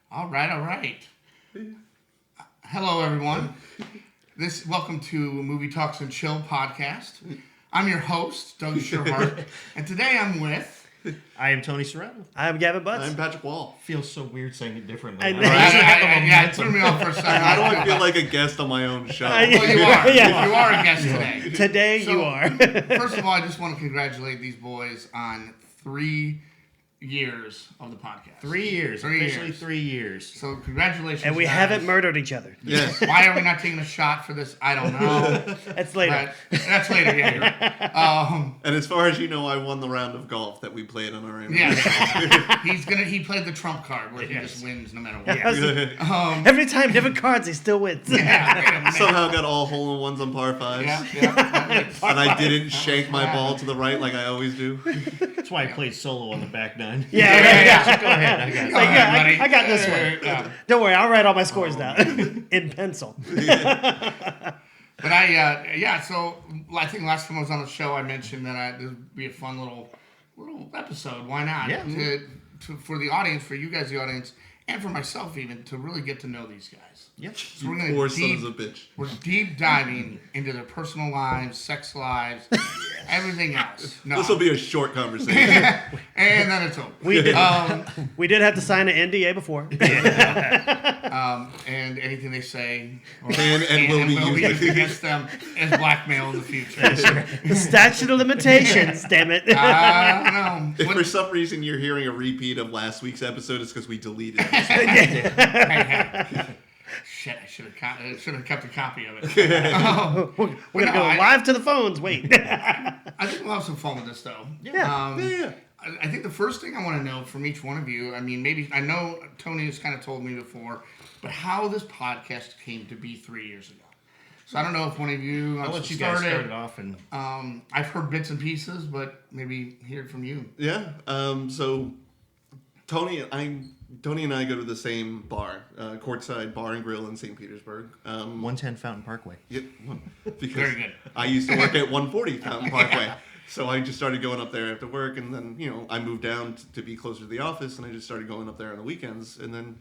All right. Hello, everyone. Welcome to Movie Talks and Chill podcast. I'm your host, Doug Tschirhart, and today I'm with... I am Tony Tschirhart. I'm Gavin Butts. I'm Patrick Wall. Feels so weird saying it differently. I know. Yeah, it threw me off for a second. How do I feel like a guest on my own show? Well, you are. Yeah. You are a guest today. Today So, you are. First of all, I just want to congratulate these boys on 3 years of the podcast. 3 years. 3 Officially years. 3 years. So congratulations, And we guys. haven't murdered each other. Yes. Why are we not taking a shot for this? I don't know. That's later. But that's later, yeah. You're right. And as far as you know, I won the round of golf that we played on our anniversary. Yeah. He played the trump card where he just wins no matter what. Yeah. Every time, different cards, he still wins. Yeah, wait a minute. Somehow got all hole-in-ones on par fives. Yeah. And I didn't shank my ball to the right like I always do. That's why I played solo on the back nine. Yeah. Go ahead. I got it. Like, yeah, buddy. I got this one. Yeah. Don't worry, I'll write all my scores down in pencil. But so I think last time I was on the show, I mentioned that this would be a fun little episode. Why not? Yeah. For the audience, for you guys, the audience, and for myself even, to really get to know these guys. Yep. So we're You poor sons of a bitch. We're deep diving into their personal lives, sex lives, everything else. No. This will be a short conversation. And then it's over. We did have to sign an NDA before. And anything they say Can and will be used against them as blackmail in the future. The statute of limitations, damn it. I don't know. If for some reason you're hearing a repeat of last week's episode, it's because we deleted it. Hey. Shit, I should have kept a copy of it. We're going to go live to the phones. Wait. I think we'll have some fun with this, though. Yeah. Yeah. I think the first thing I want to know from each one of you, I mean, maybe, I know Tony has kind of told me before, but how this podcast came to be 3 years ago. So I don't know if one of you I'll let you guys start it off. And I've heard bits and pieces, but maybe hear it from you. Yeah. So Tony and I go to the same bar, Courtside Bar and Grill in St. Petersburg. 110 Fountain Parkway. Yeah, because Very good. I used to work at 140 Fountain Parkway. So I just started going up there after work, and then, I moved down to be closer to the office, and I just started going up there on the weekends. And then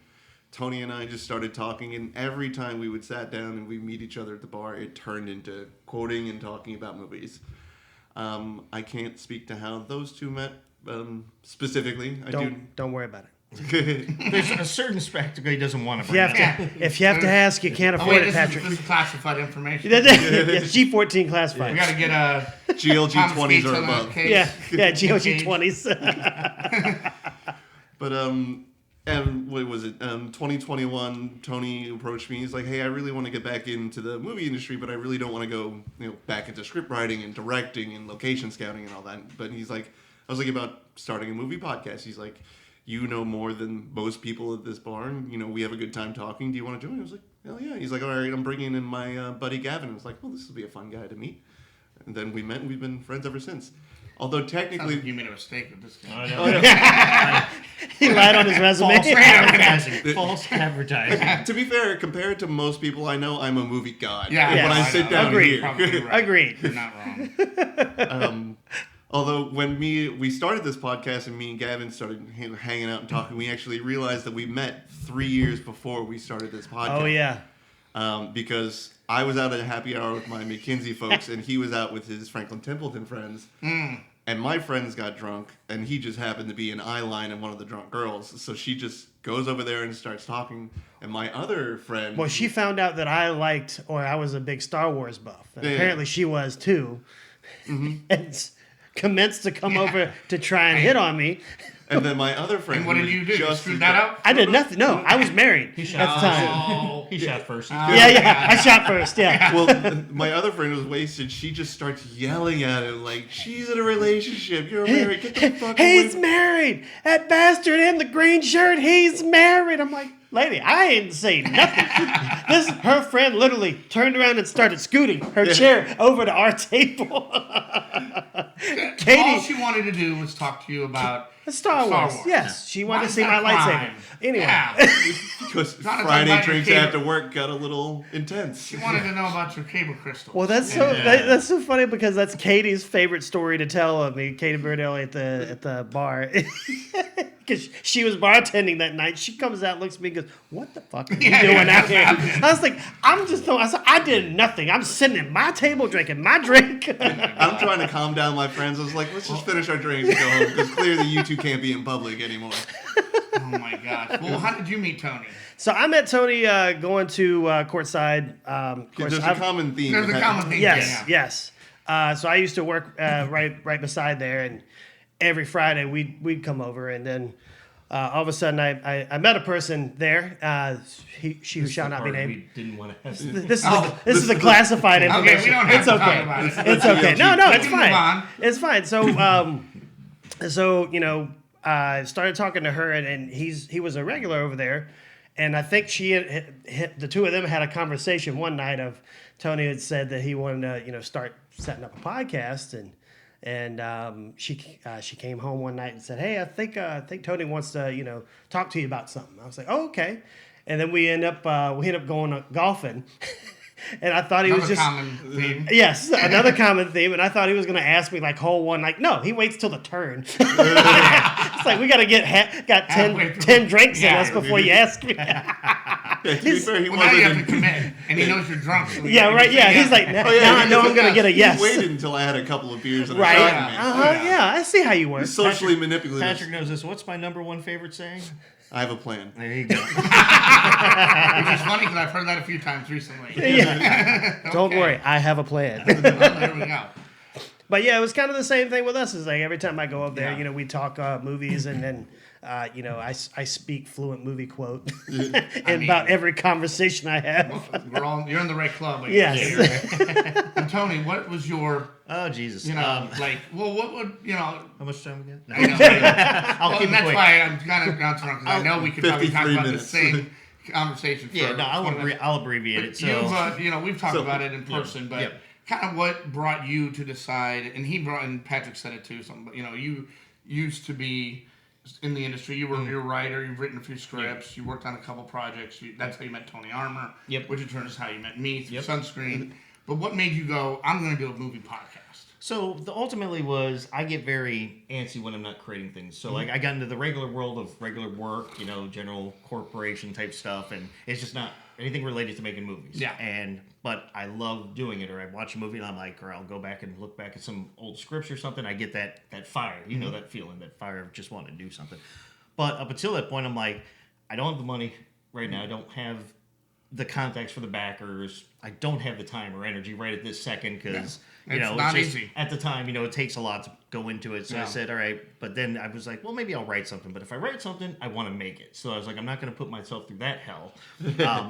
Tony and I just started talking, and every time we would sat down and we meet each other at the bar, it turned into quoting and talking about movies. I can't speak to how those two met specifically. Don't worry about it. There's a certain spectacle he doesn't want to bring If you have to ask, you can't afford it, Patrick. This is classified information. It's G14 classified. We got to get a GLG Thomas 20s Gates or on the above. case. Yeah, GOG 20s. But and what was it? 2021. Tony approached me. He's like, "Hey, I really want to get back into the movie industry, but I really don't want to go, back into script writing and directing and location scouting and all that." But he's like, "I was thinking about starting a movie podcast." He's like, "You know more than most people at this bar, and we have a good time talking. Do you want to join?" I was like, "Hell yeah!" He's like, "All right, I'm bringing in my buddy Gavin." I was like, "Well, this will be a fun guy to meet." And then we met, and we've been friends ever since. Although Sounds technically, like you made a mistake with this guy. He lied on his resume. False advertising. False advertising. to be fair, compared to most people I know, I'm a movie god. Yeah, when I I sit know. down Agreed. here. Probably right. Agreed. You're not wrong. Although when we started this podcast and me and Gavin started hanging out and talking, we actually realized that we met 3 years before we started this podcast. Oh, yeah. Because I was out at a happy hour with my McKinsey folks, and he was out with his Franklin Templeton friends. And my friends got drunk, and he just happened to be an eye line and one of the drunk girls. So she just goes over there and starts talking. And my other friend... Well, she found out that I was a big Star Wars buff. And apparently she was too. And commenced to come over to try and hit on me. And then my other friend... And what did you do? Just Screw that up? I did nothing. No, I was married at the time. Oh. He shot first. Yeah. I shot first, yeah. Well, my other friend was wasted. She just starts yelling at him like, "She's in a relationship. You're married. Get the fuck away." He's married. That bastard in the green shirt, he's married. I'm like, lady, I ain't saying nothing. Her friend literally turned around and started scooting her chair over to our table. Katie, all she wanted to do was talk to you about Star Wars. Yes, she wanted to see my lightsaber. Anyway, Because Not Friday about your drinks cable. after work got a little intense. she wanted to know about your cable crystals. well, that's that's so funny because that's Katie's favorite story to tell of me. Katie Burdell at the bar, because she was bartending that night. She comes out, looks at me, and goes, "What the fuck are you doing out here?" I was like, I did nothing. I'm sitting at my table drinking my drink. I'm trying to calm down my friends. I was like, let's just finish our drinks and go home because clearly you two can't be in public anymore. Oh my gosh. Well, how did you meet Tony? So I met Tony going to courtside. Of course, There's a common theme. There's a common thing. Yes. So I used to work right beside there, and every Friday we'd come over, and then all of a sudden I met a person there. She who shall not be named. We didn't want to ask. This is the classified information. Okay, we don't have It's to okay. talk about it. It's okay. No, We it's can move fine. on. It's fine. So I started talking to her, and he was a regular over there, and I think the two of them had a conversation one night of Tony had said that he wanted to start setting up a podcast, and she came home one night and said, "Hey, I think Tony wants to talk to you about something." I was like, "Oh, okay," and then we end up going golfing. And I thought he was just common theme. yes, another common theme. And I thought he was going to ask me like hole one. Like, no, he waits till the turn. It's like we got to got 10 drinks in us before you ask me. To be fair, he Well, now you have to wasn't. commit, and he knows you're drunk. So Yeah, right. Yeah, he's like, now I know I'm going to get a yes. He waited until I had a couple of beers and Right. a shot in me. Yeah, I see how you work. Socially manipulative. Patrick knows this. What's my number one favorite saying? I have a plan. There you go. Which is funny because I've heard that a few times recently. Yeah. Don't worry, I have a plan. Oh, there we go. But yeah, it was kind of the same thing with us. It's like every time I go up there, Yeah. we talk movies, and then I speak fluent movie quote in about every conversation I have. You're in the right club. I Yes. guess. And Tony, what was your, Oh Jesus. what would, how much time we got? No. I know. I'll Well, keep and it that's quick. why I'm kind of bouncing around because I know we could probably talk 53 about minutes. the same conversation for Yeah, no, 20 minutes. I'll abbreviate it. So You've, we've talked about it in person, but Yep. kind of what brought you to decide, and Patrick said it too, you used to be in the industry. You're a writer, you've written a few scripts, you worked on a couple projects. That's how you met Tony Armour, Yep. which in turn is how you met me through Yep. Sunscreen. But what made you go, I'm going to do a movie podcast? So the ultimately was I get very antsy when I'm not creating things. So like I got into the regular world of regular work, general corporation type stuff, and it's just not anything related to making movies. Yeah. But I love doing it, or I watch a movie and I'm like, or I'll go back and look back at some old scripts or something. I get that fire, that feeling, that fire of just wanting to do something. But up until that point, I'm like, I don't have the money right now. I don't have the contacts for the backers. I don't have the time or energy right at this second because It's not just, easy. at the time. It takes a lot to go into it. So I said, all right. But then I was like, well, maybe I'll write something. But if I write something, I want to make it. So I was like, I'm not going to put myself through that hell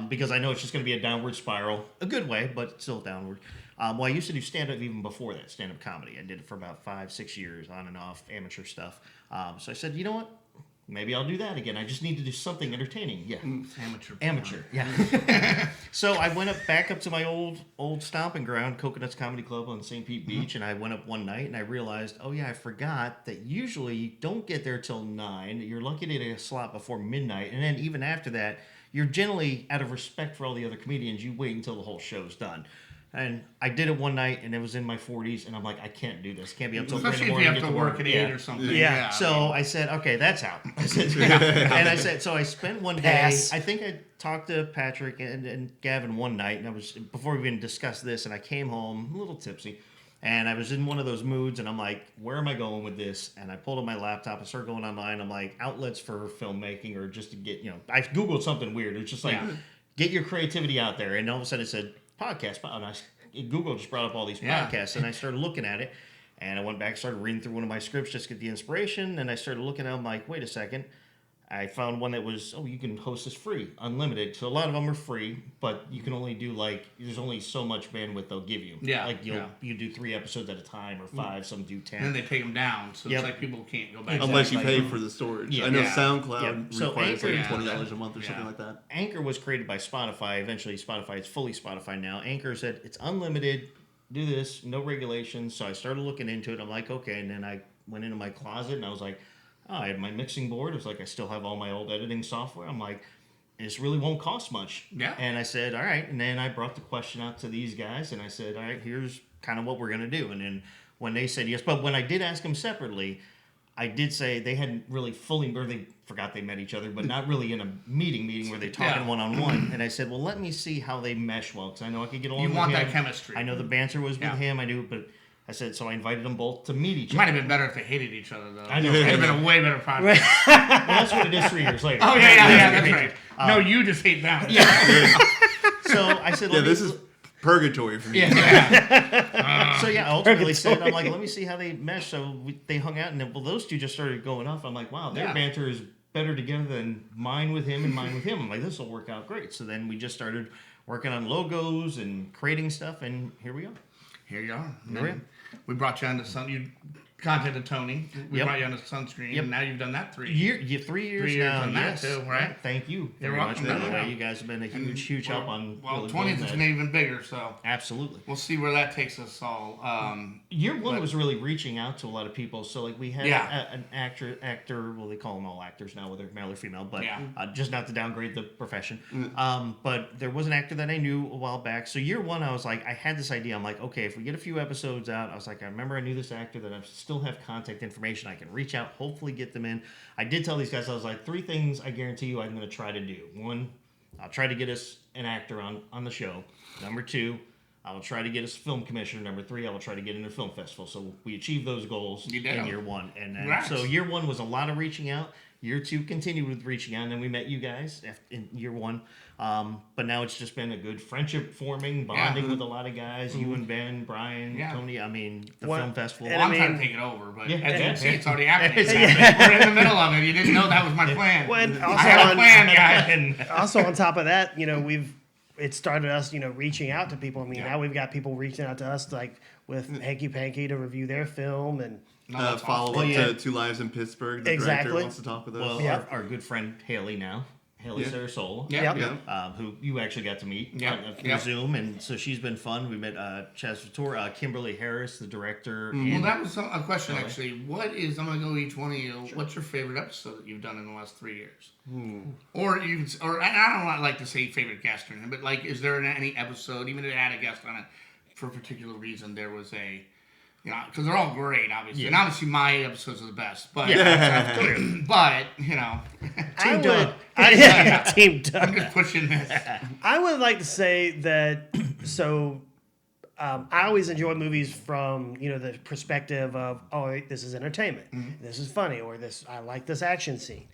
because I know it's just going to be a downward spiral, a good way, but still downward. Well, I used to do stand-up even before that, stand-up comedy. I did it for about 5-6 years, on and off, amateur stuff. So I said, you know what? Maybe I'll do that again. I just need to do something entertaining. Yeah. Amateur. Yeah. So I went back up to my old stomping ground, Coconuts Comedy Club on St. Pete Beach, and I went up one night and I realized, oh yeah, I forgot that usually you don't get there till 9. You're lucky to get a slot before midnight, and then even after that, you're generally, out of respect for all the other comedians, you wait until the whole show's done. And I did it one night, and it was in my 40s, and I'm like, I can't do this. Can't be up till 3 in the Especially if morning. you have to work at 8 or something. Yeah. So I said, okay, that's out. I said, and I said, so I spent one day. Pass. I think I talked to Patrick and Gavin one night, and I was before we even discussed this, and I came home a little tipsy, and I was in one of those moods, and I'm like, where am I going with this? And I pulled up my laptop and started going online. I'm like, outlets for filmmaking, or just to get, I Googled something weird. It's just like, get your creativity out there, and all of a sudden it said podcast. And Google just brought up all these podcasts, and I started looking at it, and I went back, started reading through one of my scripts just to get the inspiration, and I started looking at it, I'm like, wait a second. I found one that was, you can host this free, unlimited. So a lot of them are free, but you can only do there's only so much bandwidth they'll give you. Yeah. You do 3 episodes at a time or 5, some do 10. And then they take them down, so Yep. it's like people can't go back. Unless you Exactly. pay for the storage. Yeah. I know Yeah. SoundCloud So requires Anchor- like $20 a month or something like that. Anchor was created by Spotify. Eventually, it's fully Spotify now. Anchor said it's unlimited. do this, no regulations. So I started looking into it. I'm like, okay. And then I went into my closet and I was like, oh, I had my mixing board. It was like, I still have all my old editing software. I'm like, this really won't cost much. Yeah. And I said, all right. And then I brought the question out to these guys and I said, all right, here's kind of what we're going to do. And then when they said yes, but when I did ask them separately, I did say they hadn't really fully, or they forgot they met each other, but not really in a meeting where they're talking one-on-one. And I said, well, let me see how they mesh well, because I know I could get along with him. You want that chemistry. I know the banter was with him. I knew, but I said, so I invited them both to meet each It might other. have been better if they hated each other, though. I know. It would have been a way better project. Well, that's what it is 3 years later. Oh, yeah, that's right. No, you just hate them. Yeah. So I said, Yeah, this is purgatory for me. So yeah, I ultimately said, I'm like, let me see how they mesh. So they hung out, and then, well, those two just started going off. I'm like, wow, their banter is better together than mine with him and mine with him. I'm like, this will work out great. So then we just started working on logos and creating stuff, and here we are. Here you are. Here We brought you on to some. You contacted Tony. We brought you on to Sunscreen, and now you've done that 3 years. 3 years 3 years now. on that Yes. too, right? Thank you You're very much. welcome. By the Yeah. way, you guys have been a huge help on. Well, really 20th building is that. going to be even bigger, so Absolutely. we'll see where that takes us all. Year one was really reaching out to a lot of people. So like we had an actor. Well, they call them all actors now, whether male or female, but just not to downgrade the profession. But there was an actor that I knew a while back. So year one, I was like, I had this idea. I'm like, okay, if we get a few episodes out, I was like, I remember I knew this actor that I still have contact information. I can reach out, hopefully get them in. I did tell these guys, I was like, 3 things I guarantee you I'm going to try to do. 1, I'll try to get us an actor on the show. Number 2, I will try to get us a film commissioner. Number 3, I will try to get into a film festival. So we achieved those goals in year one. And then, so year one was a lot of reaching out. Year 2 continued with reaching out, and then we met you guys in year 1. But now it's just been a good friendship forming, bonding with a lot of guys. You and Ben, Brian, Tony. I mean, the film festival. Well, I'm trying to take it over, but as you can see, it's already happening. It's happening. We're in the middle of it. You didn't know that was my plan. Well, and I had a plan, guys. And also on top of that, it started us, reaching out to people. I mean, now we've got people reaching out to us, like with Hanky Panky to review their film and Follow up to Two Lives in Pittsburgh. The director wants to talk with us. Well, our good friend Haley now. Haley Sarasola, who you actually got to meet through Zoom, and so she's been fun. We met Chaz Fator, Kimberly Harris, the director. Well, that was a question actually. What is, I'm going to go each one of you, what's your favorite episode that you've done in the last 3 years? Or I don't like to say favorite guest or anything, but like, is there any episode, even if it had a guest on it, for a particular reason, there was a, because they're all great, obviously. And obviously my episodes are the best. But, but Team Doug. Team Doug. I'm just pushing this. I would like to say that, I always enjoy movies from, the perspective of, oh, this is entertainment. This is funny, or I like this action scene.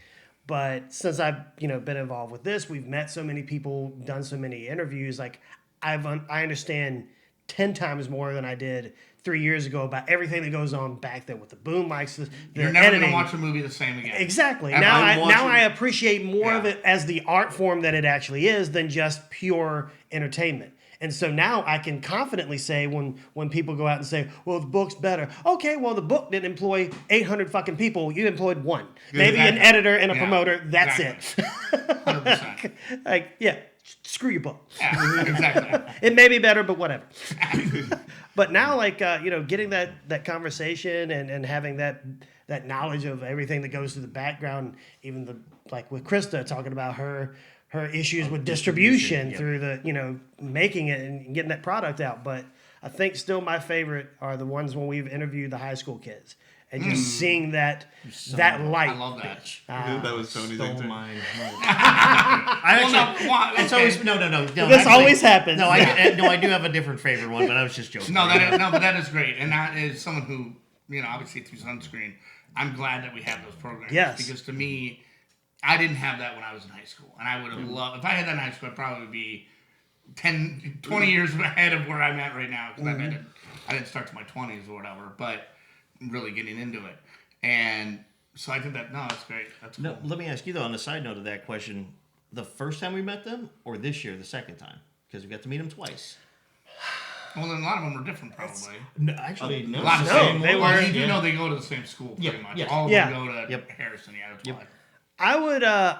But since I've, been involved with this, we've met so many people, done so many interviews, like I understand 10 times more than I did 3 years ago about everything that goes on back there with the boom mics, You're never going to watch a movie the same again. Exactly. Now I appreciate more of it as the art form that it actually is than just pure entertainment. And so now I can confidently say when people go out and say, well, the book's better. Okay, well, the book didn't employ 800 fucking people. You employed one. Maybe an editor and a promoter. That's it. 100%. Screw your book. Yeah, exactly. It may be better, but whatever. But now, getting that conversation and having that knowledge of everything that goes through the background, even like with Krista talking about her issues with distribution through the making it and getting that product out. But I think still my favorite are the ones when we've interviewed the high school kids. And just seeing that light. I love that. That was Tony's answer. It's always no. This always happens. No, I do have a different favorite one, but I was just joking. But that is great, and that is someone who obviously through Sunscreen. I'm glad that we have those programs. Yes. Because to me, I didn't have that when I was in high school, and I would have loved if I had that in high school. I'd probably be 10, 20 years ahead of where I'm at right now because I didn't start to my 20s or whatever, but really getting into it. And so I think that's great. That's cool. No, let me ask you though, on the side note of that question, the first time we met them or this year, the second time? Because we got to meet them twice. Well, then a lot of them were different, probably. No, actually, no. A lot of No, they were. You do know they go to the same school, pretty much. Yeah. All of them go to Harrison. Yeah, that's why.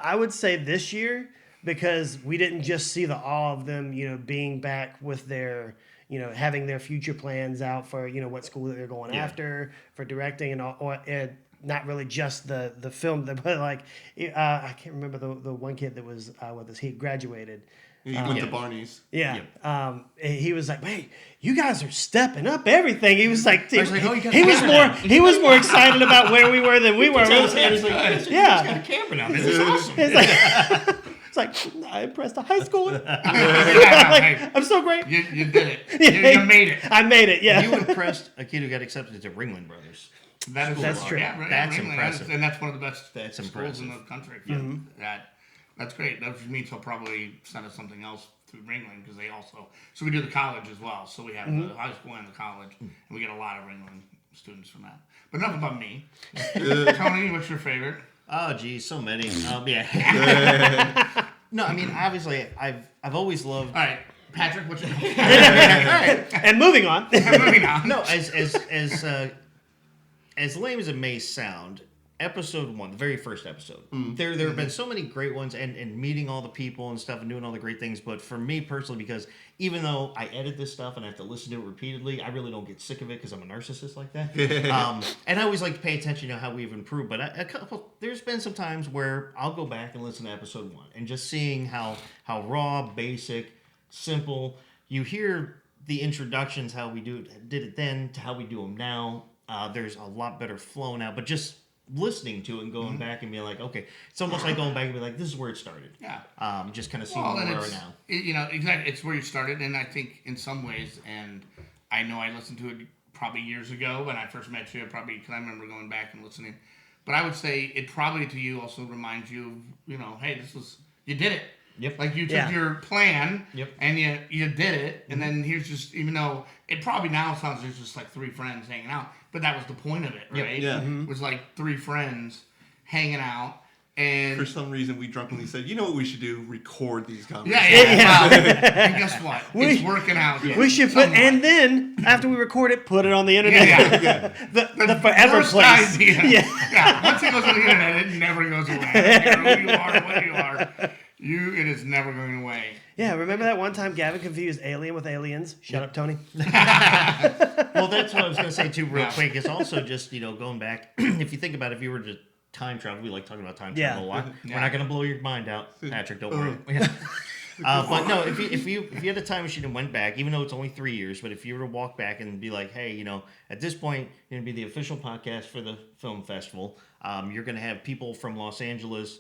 I would say this year because we didn't just see the awe of them, being back with their, having their future plans out for what school that they're going after for directing and all, and not really just the film, but like I can't remember the one kid that was with us. He graduated. He went to Barney's. Yeah. He was like, "Hey, you guys are stepping up everything." He was like, he was more excited about where we were than we were. Yeah, got a camera now. This is awesome. It's like I impressed a high schooler. I'm so great. You did it. You made it. I made it. Yeah. You impressed a kid who got accepted to Ringling Brothers. That's true. Yeah, That's Ringling, impressive. and that's one of the best That's schools impressive. in the country. That's great. That means he'll probably send us something else through Ringling because they also. So we do the college as well. So we have the high school and the college, and we get a lot of Ringling students from that. But enough about me. Tony, what's your favorite? Oh, geez, so many. Yeah. No, I mean, obviously, I've always loved. All right, Patrick, what's your favorite? And moving on. Moving on. No, as lame as it may sound, episode 1, the very first episode, there have been so many great ones, and meeting all the people and stuff and doing all the great things. But for me personally, because even though I edit this stuff and I have to listen to it repeatedly, I really don't get sick of it because I'm a narcissist like that. And I always like to pay attention to how we've improved. But there's been some times where I'll go back and listen to episode 1 and just seeing how raw, basic, simple. You hear the introductions, how we did it then to how we do them now. There's a lot better flow now, but just listening to it and going back and being like, okay, it's almost like going back and be like, this is where it started. Yeah. Just kind of seeing where we are now. Exactly. It's where you started, and I think in some ways, and I know I listened to it probably years ago when I first met you, probably because I remember going back and listening. But I would say it probably to you also reminds you of, hey, you did it. Yep. Like you took your plan and you did it, and then here's just, even though it probably now sounds there's just like 3 friends hanging out, but that was the point of it, right? Yeah. It was like 3 friends hanging out, and For some reason, we drunkenly said, you know what we should do? Record these conversations. Wow. And guess what? It's working out. We should and then after we record it, put it on the internet. The forever Worst place. idea. Yeah. Once it goes on the internet, it never goes away. I don't care who you are, what you are. It is never going away. Yeah, remember that one time Gavin confused alien with aliens? Shut up, Tony. Well, that's what I was going to say too, real quick. It's also just going back. If you think about it, if you were to time travel, we like talking about time travel a lot. We're not going to blow your mind out, Patrick. Don't worry. But no, if you had a time machine and went back, even though it's only 3 years, but if you were to walk back and be like, hey, at this point, you're going to be the official podcast for the film festival. You're going to have people from Los Angeles,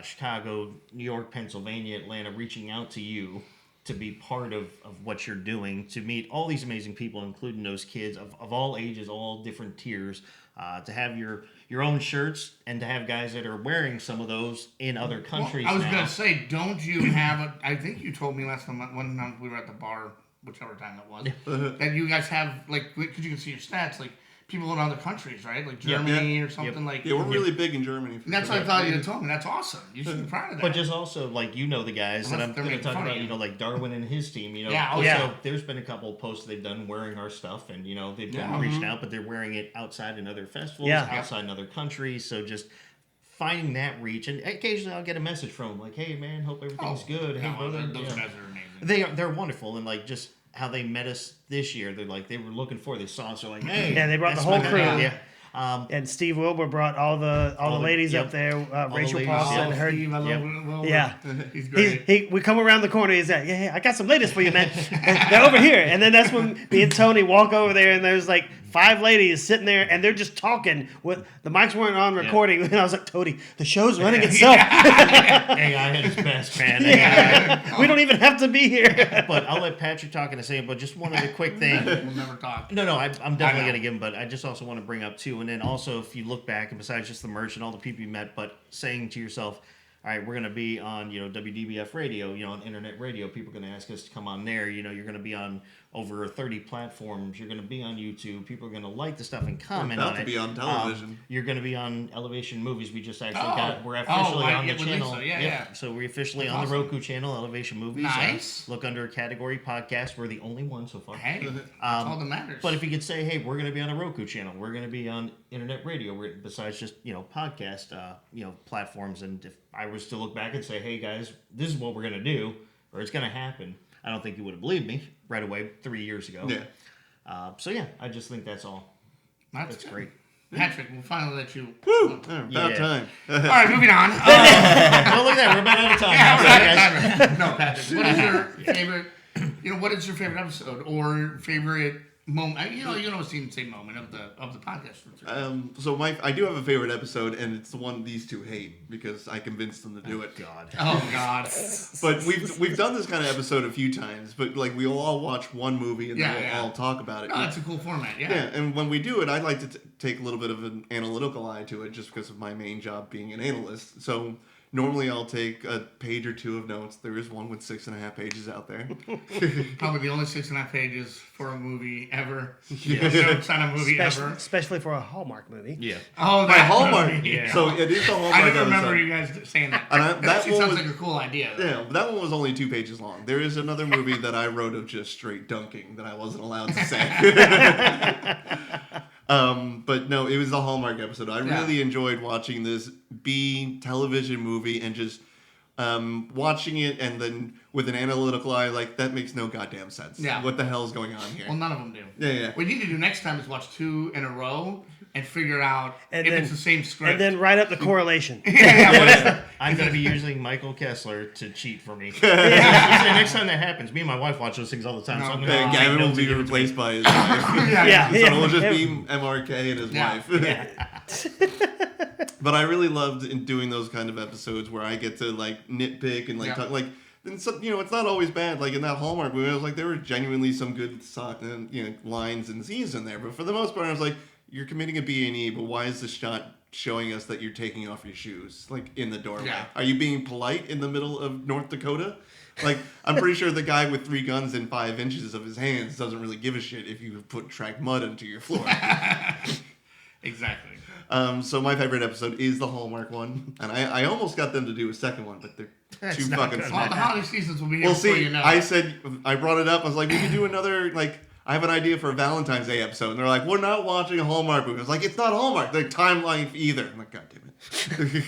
Chicago, New York, Pennsylvania, Atlanta reaching out to you to be part of what you're doing, to meet all these amazing people, including those kids of all ages, all different tiers, to have your own shirts and to have guys that are wearing some of those in other countries. I was going to say, don't you have I think you told me last time, one time we were at the bar, whichever time it was, that you guys have, because you can see your stats, people in other countries, right? Like Germany or something like. Yeah, we're really big in Germany. That's what I thought you had told me. That's awesome. You should be proud of that. But just also, the guys that I'm going to talk about, like Darwin and his team, So there's been a couple of posts they've done wearing our stuff, and, they've been reached out, but they're wearing it outside in other festivals, outside in other countries, so just finding that reach. And occasionally I'll get a message from them, like, hey, man, hope everything's good. Hey, brother. Those guys are amazing. They're wonderful, and, just how they met us this year. They're like, they were looking for. They saw us. They're like, hey, they brought the whole crew. Yeah. And Steve Wilbur brought all the ladies up there. Rachel Paulson, her. Yeah, he's great. We come around the corner. He's like, yeah, I got some ladies for you, man. They're over here. And then that's when me and Tony walk over there, and there's 5 ladies sitting there, and they're just talking. With the mics weren't on recording, and I was like, Tony, the show's running itself. AI at its best, man. We don't even have to be here. But I'll let Patrick talk in a second. But just one other quick thing. We'll never talk. No, I'm definitely going to give him. But I just also want to bring up too, and then also if you look back, and besides just the merch and all the people you met, but saying to yourself, all right, we're going to be on, WDBF radio, on internet radio. People are going to ask us to come on there. You're going to be on over 30 platforms. You're going to be on YouTube. People are going to like the stuff and comment on it. We're about to be on television. You're going to be on Elevation Movies. We just actually we're officially on the channel. So we're officially on the Roku channel, Elevation Movies. Nice. Look under category podcast. We're the only one so far. Hey, that's all that matters. But if you could say, hey, we're going to be on a Roku channel. We're going to be on internet radio. Besides just, podcast, platforms. And if I was to look back and say, hey, guys, this is what we're going to do, or it's going to happen, I don't think you would have believed me right away 3 years ago. Yeah. So yeah, I just think that's all. That's good. great. Patrick, we'll finally let you. Woo! About Yeah. time. All right, moving on. Oh, look at that. We're about out of time. Yeah, Sorry, we're guys. out of time. No, Patrick. What is your favorite? What is your favorite episode or favorite moment? You don't always seem the same moment of the podcast. So I do have a favorite episode, and it's the one these two hate because I convinced them to do it. God. Oh God. But we've done this kind of episode a few times, but like we'll all watch one movie and then we'll all talk about it. No, that's a cool format. Yeah. Yeah, and when we do it, I like to take a little bit of an analytical eye to it, just because of my main job being an analyst. So normally I'll take a page or two of notes. There is one with 6.5 pages out there. Probably the only 6.5 pages for a movie ever. Notes on a movie ever. Especially for a Hallmark movie. Yeah. Oh, My that Hallmark. movie, yeah. So it is the Hallmark. I didn't remember episode. you guys saying that. And That that actually one sounds was- like a cool idea. Though. Yeah, that one was only 2 pages long. There is another movie that I wrote of just straight dunking that I wasn't allowed to say. But no, it was the Hallmark episode. I really enjoyed watching this B television movie and just watching it and then with an analytical eye, like, that makes no goddamn sense. Yeah. What the hell's going on here? Well, none of them do. Yeah. What we need to do next time is watch 2 in a row and figure out And if then- it's the same script. And then write up the correlation. I'm going to be using Michael Kessler to cheat for me. Next time that happens, me and my wife watch those things all the time. So I'm going to Gavin will be replaced by his wife. Yeah. So it'll just be MRK and his Yeah. wife. But I really loved in doing those kind of episodes where I get to like nitpick and like talk, like. And so, it's not always bad. Like in that Hallmark movie, I was like, there were genuinely some good lines and scenes in there. But for the most part, I was like, you're committing a B&E, but why is the shot showing us that you're taking off your shoes, like in the doorway? Yeah. Are you being polite in the middle of North Dakota? Like, I'm pretty sure the guy with 3 guns in 5 inches of his hands doesn't really give a shit if you put track mud into your floor. Exactly. So my favorite episode is the Hallmark one, and I almost got them to do a second one, but they're too fucking Well, small. the holiday seasons will be here Well, before see, you know. I brought it up. I was like, we could do another, like, I have an idea for a Valentine's Day episode. And they're like, we're not watching a Hallmark movie. I was like, it's not Hallmark. They're Time Life either. I'm like, God damn it.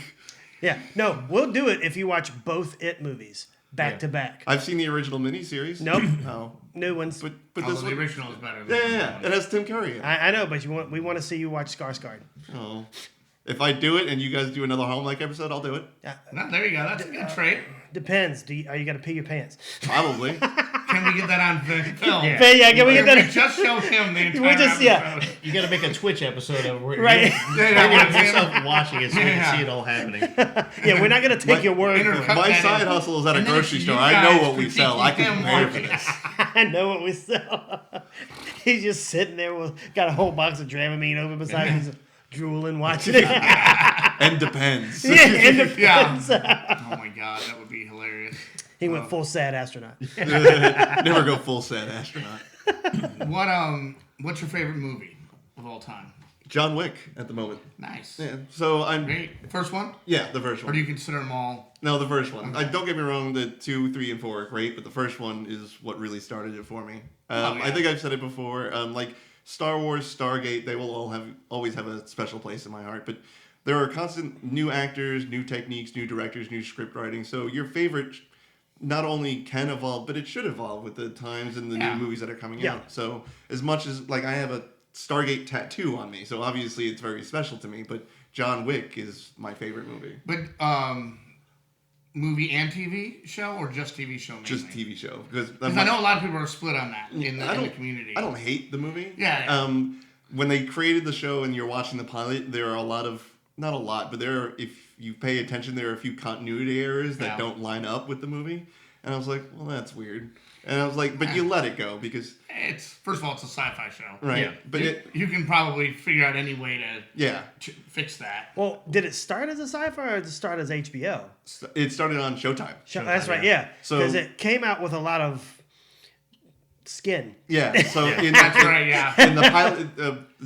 Yeah. No, we'll do it if you watch both It movies back to back. I've seen the original miniseries. Nope. Oh. New ones. But Although this the one, original is better. Than yeah. It has Tim Curry in it. I know, but we want to see you watch Skarsgård. Oh. If I do it and you guys do another Hallmark episode, I'll do it. No, there you go. That's a good trait. Depends. Are you gonna pee your pants? Probably. Can we get that on film? Yeah. But yeah, can we get We that? just show him the entire We just- yeah. episode. You got to make a Twitch episode of where Right. you yourself watching it so you can see it all happening. Yeah, we're not gonna take your word for it. Intercut My that side in. hustle is at a And then grocery it's store. you I know guys what we sell. I can critiquing prepare them for this. I know what we sell. He's just sitting there with got a whole box of Dramamine over beside him. He's drooling, watching it. And depends. Yeah, and the Yeah. pants. Oh my god, that would be hilarious. He went full sad astronaut. Never go full sad astronaut. What's your favorite movie of all time? John Wick at the moment. Nice. Yeah. So I'm. Great. First one? Yeah, the first Or one. do you consider them all? No, the first one. Don't get me wrong. The 2, 3, and 4 are great, but the first one is what really started it for me. Yeah. I think I've said it before. Like Star Wars, Stargate, they will always have a special place in my heart. But there are constant new actors, new techniques, new directors, new script writing. So your favorite not only can evolve, but it should evolve with the times and the new movies that are coming out. So as much as like I have a Stargate tattoo on me, so obviously it's very special to me. But John Wick is my favorite movie. But movie and TV show or just TV show mainly? Just TV show because I know a lot of people are split on that in the community. I don't hate the movie. Yeah. When they created the show and you're watching the pilot, there are a lot of not a lot, but there are, if you pay attention, there are a few continuity errors that don't line up with the movie. And I was like, well, that's weird. And I was like, but you let it go because It's first of all, it's a sci-fi show. right. Yeah. But You can probably figure out any way to fix that. Well, did it start as a sci-fi or did it start as HBO? it started on Showtime. That's right, yeah. So- Because it came out with a lot of skin. Yeah. So in That's right, yeah. in the pilot,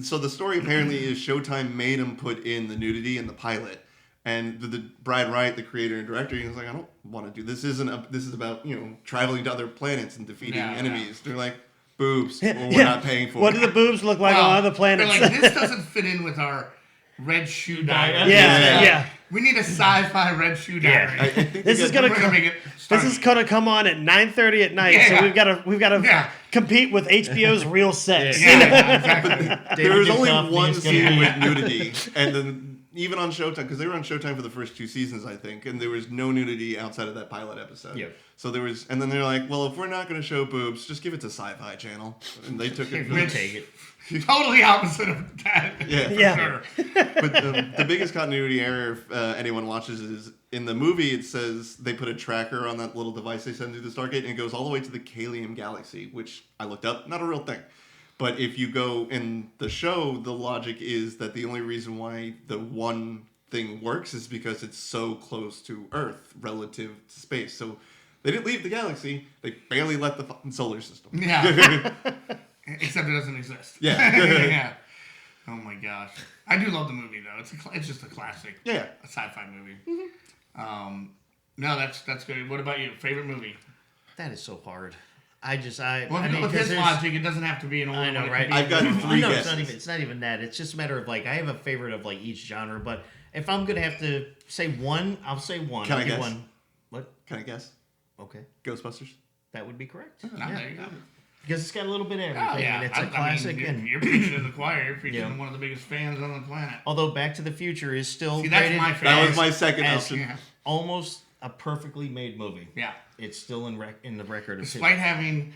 so the story apparently is Showtime made him put in the nudity in the pilot, and the Brad Wright, the creator and director, he was like, I don't want to do this. This is about traveling to other planets and defeating enemies. They're like boobs. Well, we're not paying for. What it. do the boobs look like on other planets? They're like, this doesn't fit in with our Red Shoe Diary. Yeah. We need a sci-fi Red Shoe Diary. I think This is gonna We're gonna make it. This is gonna come on at 9:30 at night, so we've got to compete with HBO's Real Sex. Yeah, exactly. There was only Duchovny one is gonna scene be- with nudity, and then even on Showtime, because they were on Showtime for the first 2 seasons, I think, and there was no nudity outside of that pilot episode. Yep. So there was, and then they're like, well, if we're not going to show boobs, just give it to Sci-Fi Channel, and they took it. We'll take it. Totally opposite of that. Yeah. For Yeah. Sure. But the biggest continuity error, if anyone watches, is in the movie. It says they put a tracker on that little device they send through the Stargate, and it goes all the way to the Kalium galaxy, which I looked up, not a real thing. But if you go in the show, the logic is that the only reason why the one thing works is because it's so close to Earth relative to space. So they didn't leave the galaxy; they barely left the fucking solar system. Yeah. Except it doesn't exist. Yeah. Yeah. Oh my gosh, I do love the movie though. It's just a classic. Yeah. A sci-fi movie. No, that's good. What about you? Favorite movie? That is so hard. Well, I mean, with 'cause his there's- logic, it doesn't have to be an old I know, one. It right? could be- I've got three No, guesses. it's not even that. It's just a matter of like I have a favorite of like each genre, but if I'm gonna have to say one, I'll say one. Can I I'll do guess? one. What? Can I guess? Okay, Ghostbusters. that would be correct. No, Yeah. there you go. Because it's got a little bit of everything. Oh yeah, And it's a classic. and you're preaching to the choir. You're preaching Yeah. to one of the biggest fans on the planet. although Back to the Future is still See, that's rated my favorite. That was my second as option. Yeah. almost a perfectly made movie. Yeah. It's still in the record of Despite having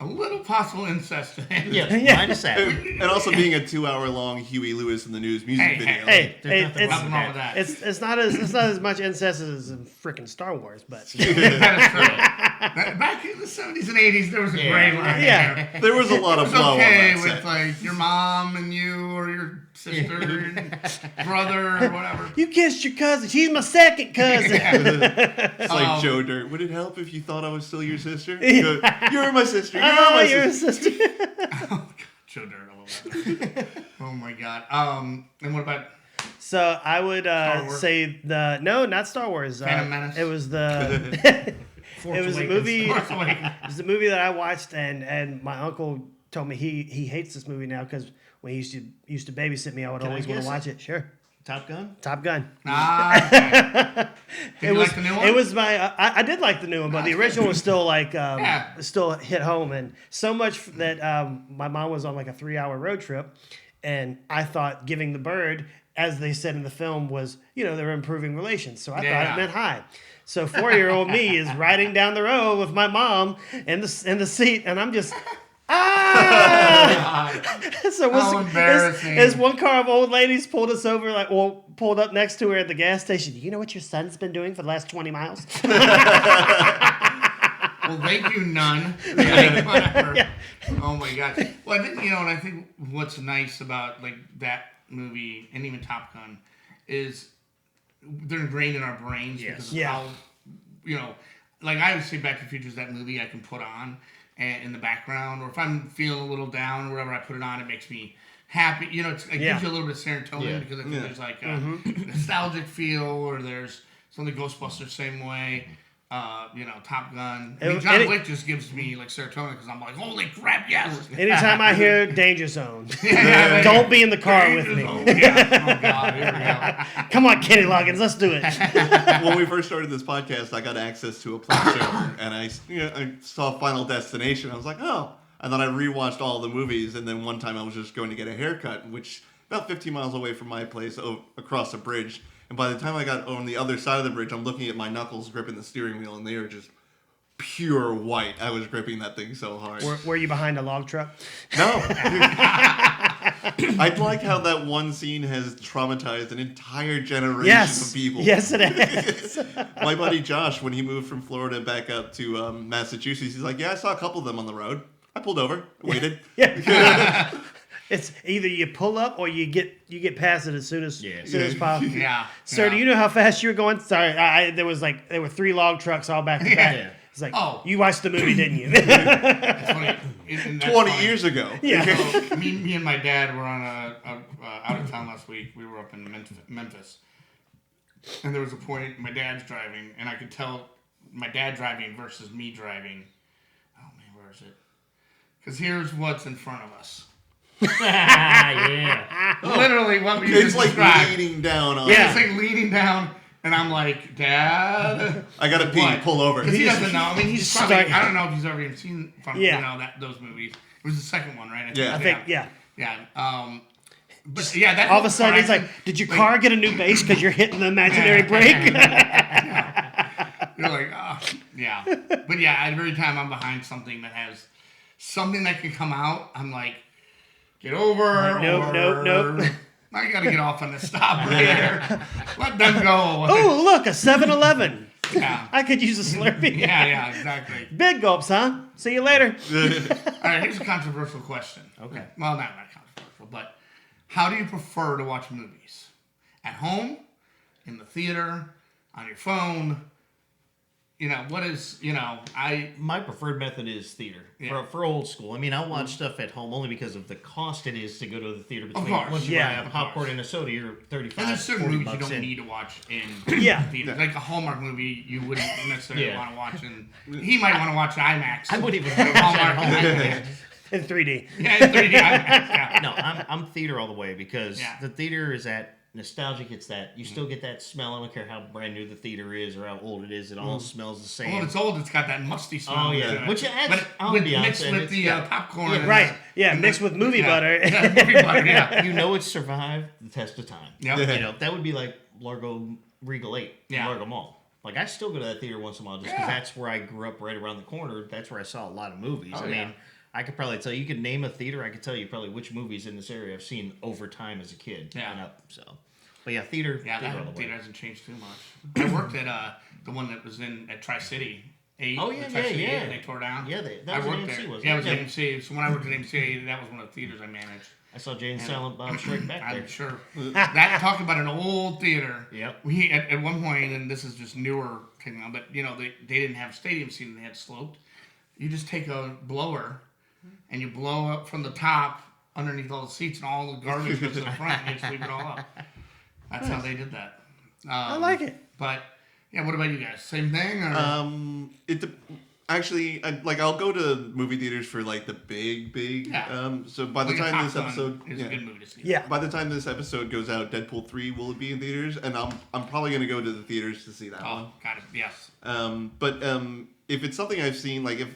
a little possible incest in it. yeah, minus that. And also being a 2-hour-long Huey Lewis in the News music Hey, video. Hey, There's nothing it's, Nothing wrong with that. it's not as much incest as in freaking Star Wars, but That is true. Back in the 70s and 80s, there was a Yeah. gray line. Yeah. there. There was a lot It of was blow okay on that with set. like your mom and you or your sister and brother or whatever. you kissed your cousin. She's my second cousin. It's like Joe Dirt. Would it help if you thought I was still your sister? You're my sister. You're my You're a sister. sister. Oh God, Joe Dirt, I love that. Oh my God. And what about So I would Wars? say not Star Wars. Phantom Menace? It was the Force it was a Awakens. movie. Force Awakens? It was a movie that I watched, and my uncle told me he hates this movie now because when he used to babysit me, I would Can I always want guess to watch it. Sure, Top Gun. Top Gun. Okay. Did you was like the new one? it was my I did like the new one, but the original was still like Yeah. still hit home, and so much that my mom was on like a 3-hour road trip, and I thought giving the bird, as they said in the film, was they were improving relations, so I thought Yeah. it meant hi. So 4-year-old me is riding down the road with my mom in the seat, and I'm just. So How embarrassing. as one car of old ladies pulled us over, pulled up next to her at the gas station. Do you know what your son's been doing for the last 20 miles? Well, thank you, none. Like, whatever. Oh my gosh. Well, I think and I think what's nice about like that movie and even Top Gun is they're ingrained in our brains because of Yeah. how like I would say Back to the Future is that movie I can put on and in the background, or if I'm feeling a little down or whatever, I put it on. It makes me happy. It gives you a little bit of serotonin Yeah. because I think there's like a nostalgic feel, or there's something Ghostbusters same way. Top Gun. I mean, John Wick just gives me like serotonin because I'm like, holy crap, yes. Anytime I hear Danger Zone, Yeah, don't be in the car with me. Yeah. Oh God, here we go. Come on, Kenny Loggins, let's do it. When we first started this podcast, I got access to a Plex server, and I saw Final Destination. I was like, oh. And then I rewatched all the movies, and then one time I was just going to get a haircut, which about 15 miles away from my place, across a bridge. And by the time I got on the other side of the bridge, I'm looking at my knuckles gripping the steering wheel, and they are just pure white. I was gripping that thing so hard. Were you behind a log truck? No. I like how that one scene has traumatized an entire generation of people. Yes, it is. My buddy Josh, when he moved from Florida back up to Massachusetts, he's like, yeah, I saw a couple of them on the road. I pulled over, waited. It's either you pull up or you get past it as soon as possible. Yeah. Sir, yeah. do you know how fast you were going? Sorry, there were 3 log trucks all back to back. Yeah. It's like, Oh. you watched the movie, didn't you? That's funny. And that's 20 funny. years ago. Yeah. So, me and my dad were on a out of town last week. We were up in Memphis, and there was a point my dad's driving, and I could tell my dad driving versus me driving. Oh man, where is it? Because here's what's in front of us. Yeah. Literally what you It's just like described. leaning down on. Yeah, it's like leaning down, and I'm like, Dad. I gotta pee. What? Pull over. Because he doesn't know. I mean, he's probably. Start- I don't know if he's ever even seen from Yeah. those movies. It was the second one, right? Yeah. I think, yeah. Yeah. But yeah, that's All of a sudden, he's like, "Did your car get a new base because you're hitting the imaginary brake?" You're like, oh, yeah. But yeah, every time I'm behind something that has something that can come out, I'm like, get over. Nope. I gotta get off on the stop right here. Let them go. Oh, look, a 7-Eleven. Yeah. I could use a Slurpee. Yeah, exactly. Big gulps, huh? See you later. All right, here's a controversial question. Okay. Well, not controversial, but how do you prefer to watch movies? At home, in the theater, on your phone? What is, My preferred method is theater for old school. I mean, I'll watch stuff at home only because of the cost it is to go to the theater. Between course. once you Yeah. buy a popcorn and a soda, you're 35. And there's certain 40 movies you bucks don't in. need to watch in Yeah. theaters. Like a Hallmark movie, you wouldn't necessarily Yeah. want to watch in. He might want to watch IMAX. I wouldn't even Like watch Hallmark that at home. IMAX. In 3D. Yeah, in 3D IMAX. Yeah. No, I'm theater all the way because Yeah. the theater is that nostalgic. It's that you still get that smell. I don't care how brand new the theater is or how old it is. It all smells the same. Well, it's old. It's got that musty smell. Oh, yeah. to it. Which adds but ambiance mixed and with it's the got- popcorn. Yeah, and Right. the- Yeah, and mixed with movie butter. Yeah, movie butter. Yeah. You know it's survived the test of time. Yep. You know, that would be like Largo Regal 8 Yeah. Largo Mall. Like, I still go to that theater once in a while just because Yeah. that's where I grew up right around the corner. That's where I saw a lot of movies. Oh, I yeah. mean, I could probably tell you could name a theater. I could tell you probably which movies in this area I've seen over time as a kid. Yeah. And up, so. But yeah, theater. Yeah, theater all that the way. theater hasn't changed too much. I worked at the one that was at Tri-City. Oh, yeah, the Tri-City yeah. and they tore down. Yeah, that I was an worked AMC, there. wasn't Yeah, it? it was Yeah. AMC. So when I worked at AMC, that was one of the theaters I managed. I saw Jay and Silent Bob Strike Back there. I'm sure. That talking about an old theater. Yep. We at one point, and this is just newer technology, but they didn't have stadium seating; they had sloped. You just take a blower, and you blow up from the top underneath all the seats, and all the garbage goes to the front, and you sweep it all up. That's how they did that. I like it. But yeah, what about you guys? Same thing? Or? Actually, I'll go to movie theaters for like the big. Yeah. So by the Like a time this Top Gun episode, is a good movie to see. Yeah. by the time this episode goes out, Deadpool 3 will be in theaters, and I'm probably gonna go to the theaters to see that one. Oh, got it. Yes. But if it's something I've seen, like if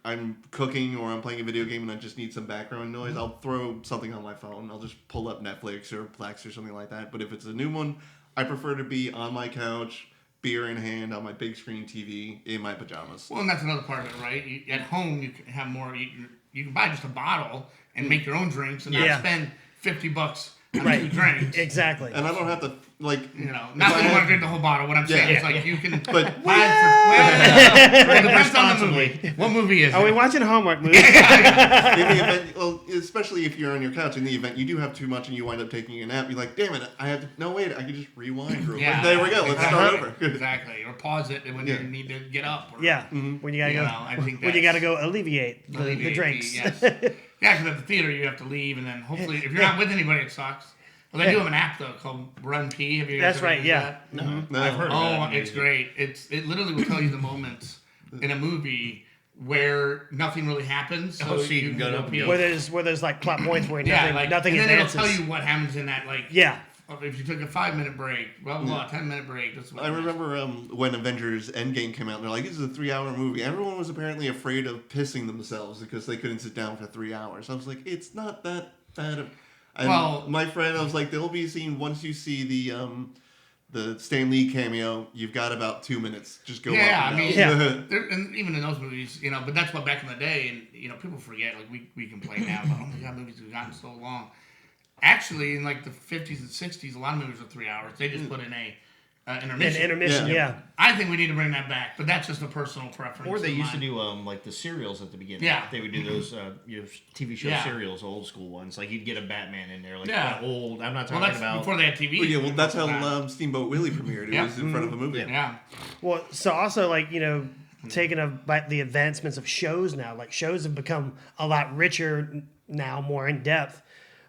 I'm cooking or I'm playing a video game and I just need some background noise, I'll throw something on my phone. I'll just pull up Netflix or Plex or something like that. But if it's a new one, I prefer to be on my couch, beer in hand, on my big screen TV, in my pajamas. Well, and that's another part of it, right? At home, you can have more. You can buy just a bottle and make your own drinks and Yeah. not spend $50 on Right. 2 drinks. Exactly. And I don't have to Not that you want to drink the whole bottle. What I'm saying Yeah. is like you can But- buy it for. Well, it depends on the movie. What movie is Are we it? watching a Hallmark movie? in the event, well, especially if you're on your couch, in the event you do have too much and you wind up taking a nap, you're like, damn it, I have to. No, wait, I can just rewind real Yeah. quick. There we go. Let's start Exactly. over. Exactly. Or pause it when Yeah. you need to get up. Or, Yeah. When you gotta go. I think When you gotta that's- go alleviate the drinks. Yes. Yeah, because at the theater you have to leave, and then hopefully if you're not with anybody, it sucks. Well, they do have an app though called Run P. Have you guys That's ever right. used Yeah. that? No, No. I've heard of that. Oh, it's great. It literally will tell you the moments in a movie where nothing really happens. Oh, so you can go to- pee. Where there's like plot points where Yeah, nothing and then advances. it'll tell you what happens in that. Like, Yeah. if you took a 5-minute break, blah blah, 10-minute break. This is what I happens. remember when Avengers Endgame came out, and they're like, this is a 3-hour movie. Everyone was apparently afraid of pissing themselves because they couldn't sit down for 3 hours. I was like, it's not that bad. And Well- my friend, I was like, there'll be a scene once you see the Stan Lee cameo, you've got about 2 minutes. Just go Yeah, up I and mean, down. and even in those movies, but that's what back in the day, and people forget. Like we complain now about, oh my god, movies have gotten so long. Actually, in like the 50s and 60s, a lot of movies are 3 hours. They just put in a An intermission. intermission. Yeah. Yeah. I think we need to bring that back, but that's just a personal preference. Or they of used to mine. do like the serials at the beginning. Yeah. They would do those TV show Yeah. serials, old school ones. Like you'd get a Batman in there, like Yeah. old. I'm not Well, talking that's about. before they had TV. Well, yeah, well, that's how Yeah. Steamboat Willie premiered. It Yeah. was in front of a movie. Yeah. Well, so also like taking about the advancements of shows now. Like shows have become a lot richer now, more in depth.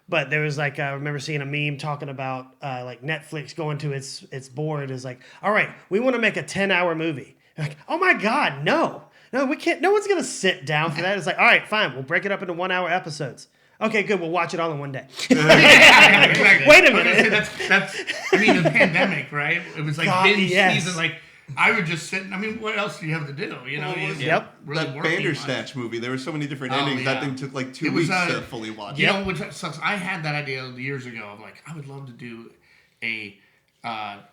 But there was like I remember seeing a meme talking about like Netflix going to its board is like, all right, we want to make a 10-hour movie. Like, oh my God, no, we can't. No one's gonna sit down for that. It's like, all right, fine, we'll break it up into 1-hour episodes. Okay, good. We'll watch it all in one day. Yeah, exactly. Wait a I was gonna minute. say, that's. I mean, the pandemic, right? It was like God, binge yes. season. Like I would just sit. I mean, what else do you have to do? You know, you Yep. really That working Bandersnatch movie, there were so many different Oh, endings. yeah. That thing took like 2 It was, weeks to fully watch. You know, which sucks. I had that idea years ago of like I would love to do a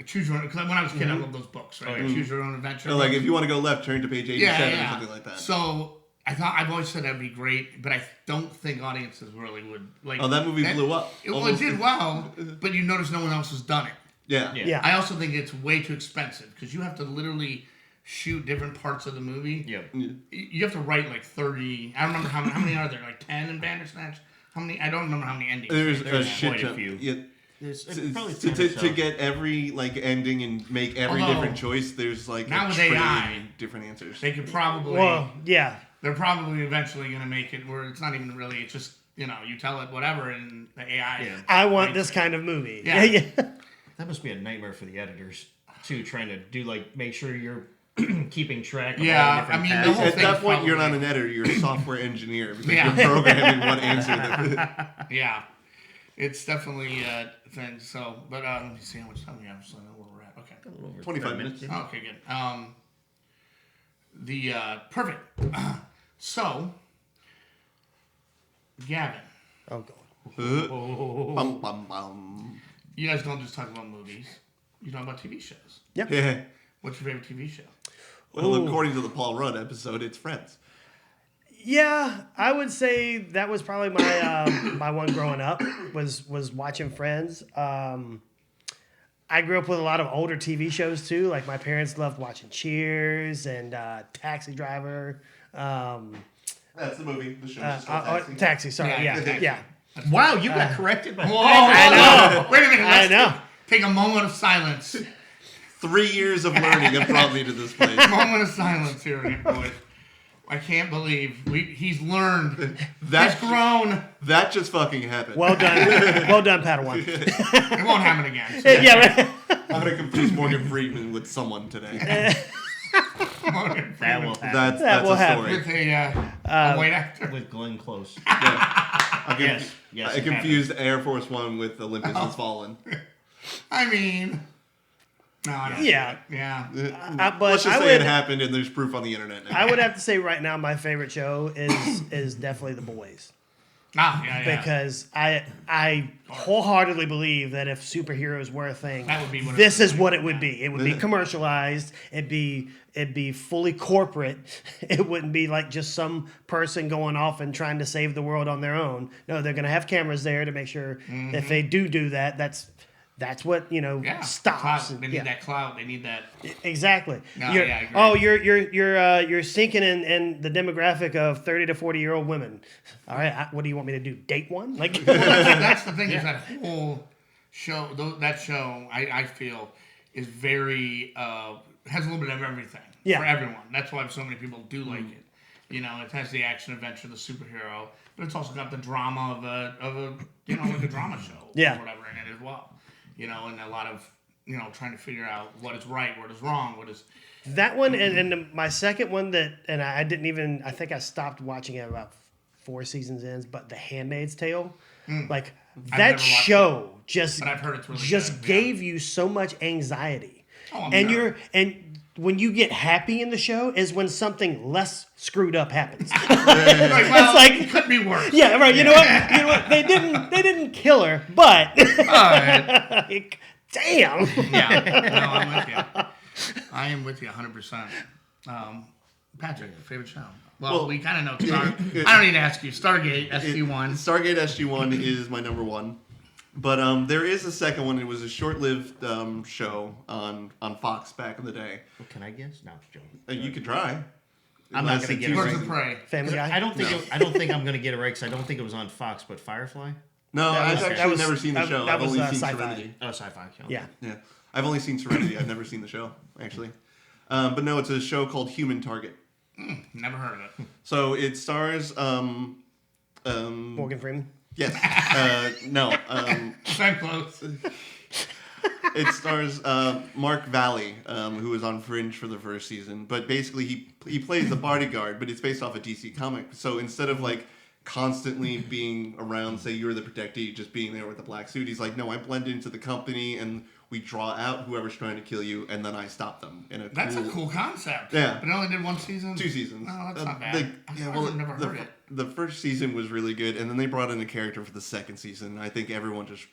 choose your own. Because when I was a kid, I loved those books, right? Choose your own adventure. Or like if you want to go left, turn to page 87 or something like that. So I've always said that'd be great, but I don't think audiences really would like. Oh, that movie blew up. It did well, but you notice no one else has done it. Yeah. Yeah. I also think it's way too expensive because you have to literally shoot different parts of the movie. Yep. You have to write like 30. I don't remember how many are there, like 10 in Bandersnatch. How many? I don't remember how many endings. There's a There's shit quite a ton. few. Yeah. There's To, probably to, 10 to, or so. to get every like ending and make every Although, different choice, there's like now a with trillion AI, different answers. They could probably. Well, yeah. They're probably eventually going to make it where it's not even really. It's just you tell it whatever, and the AI. Yeah. I want this kind of movie. Yeah. yeah. That must be a nightmare for the editors too, trying to do like make sure you're keeping track of all Yeah, the different I mean, paths. the whole At thing that is point, you're not probably- an editor; you're a software engineer because Yeah. you're programming what answer. That, Yeah, it's definitely a thing. So, but let me see how much time we have. So I know where we're at. Okay. A little over 25 30 minutes. yeah. Okay, good. Perfect. So, Gavin, Oh, God. bum, bum, bum. you guys don't just talk about movies. You talk about TV shows. Yep. Yeah. What's your favorite TV show? Well, Ooh. according to the Paul Rudd episode, it's Friends. Yeah, I would say that was probably my my one growing up was watching Friends. I grew up with a lot of older TV shows too. Like my parents loved watching Cheers and Taxi Driver. That's the movie. The show is called Taxi. Taxi. Sorry, Yeah, yeah, Taxi. yeah. Wow, you got corrected by Whoa, I know. Wait a minute. I Let's know. Take a moment of silence. 3 years of learning have brought me to this place. Moment of silence here, boys. I can't believe he's learned. That's He's grown. That just fucking happened. Well done, well done, Padawan. It won't happen again. So Yeah, right. I'm gonna confuse Morgan Freeman with someone today. Morgan that Freeman will happen That's will a happen. story. with a white actor. with Glenn Close. Yes, Yes, I it confused Air Force One with Olympus Oh. Has Fallen. I mean, no, I don't. Yeah. Yeah. But Let's just I say it would, happened, and there's proof on the internet now. I would have to say right now my favorite show is definitely The Boys. Yeah. Because I wholeheartedly believe that if superheroes were a thing, That would be what it this would is be. what it would be. It would be commercialized. It'd be fully corporate. It wouldn't be like just some person going off and trying to save the world on their own. No, they're gonna have cameras there to make sure if they do that, that's what Yeah. stops. Clout. They need that clout. They need that. Exactly. No, You're- yeah, I agree. you're sinking in the demographic of 30 to 40-year-old women. All right, what do you want me to do? Date one? Like That's the thing is that whole show. That show, I feel, is very has a little bit of everything Yeah. for everyone. That's why so many people do like it. It has the action adventure, the superhero, but it's also got the drama of a like a drama show Yeah. or whatever in it as well. And a lot of trying to figure out what is right, what is wrong, what is. that one and my second one I think I stopped watching it about 4 seasons in, but The Handmaid's Tale, like never that watched show just But I've heard it's really just good, yeah. gave you so much anxiety. Oh, I'm and sure. when you get happy in the show is when something less screwed up happens. Like, well, like- it could be worse. Yeah, right. You know what? They didn't kill her, but like, damn. Yeah, no, I'm with you. I am with you 100%. Patrick, favorite show? Well, we kind of know. I don't need to ask you. Stargate SG-1. Stargate SG-1 is my number one. But there is a second one. It was a short-lived show on Fox back in the day. Well, can I guess? No, I'm just joking. You could try. I'm not Lasted gonna get 2 it Birds right. of Prey. Family Guy. I don't think I'm gonna get it right because I don't think it was on Fox, but Firefly. No, I've that actually was- never seen the that- show. that I've was, only seen sci-fi. Serenity. Oh, sci-fi. Okay. Yeah. Yeah, I've only seen Serenity. I've never seen the show, actually. But no, it's a show called Human Target. Never heard of it. So it stars Morgan Freeman. yes, no, Same close. it stars Mark Valley, who was on Fringe for the first season. But basically, he plays the bodyguard, but it's based off a DC comic. So instead of like constantly being around, say you're the protectee, just being there with the black suit. He's like, no, I blend into the company and we draw out whoever's trying to kill you, and then I stop them. That's a cool concept. Yeah. But it only did 1 season? 2 seasons. No, that's not bad. I've never heard it. The first season was really good, and then they brought in a character for the second season. I think everyone just,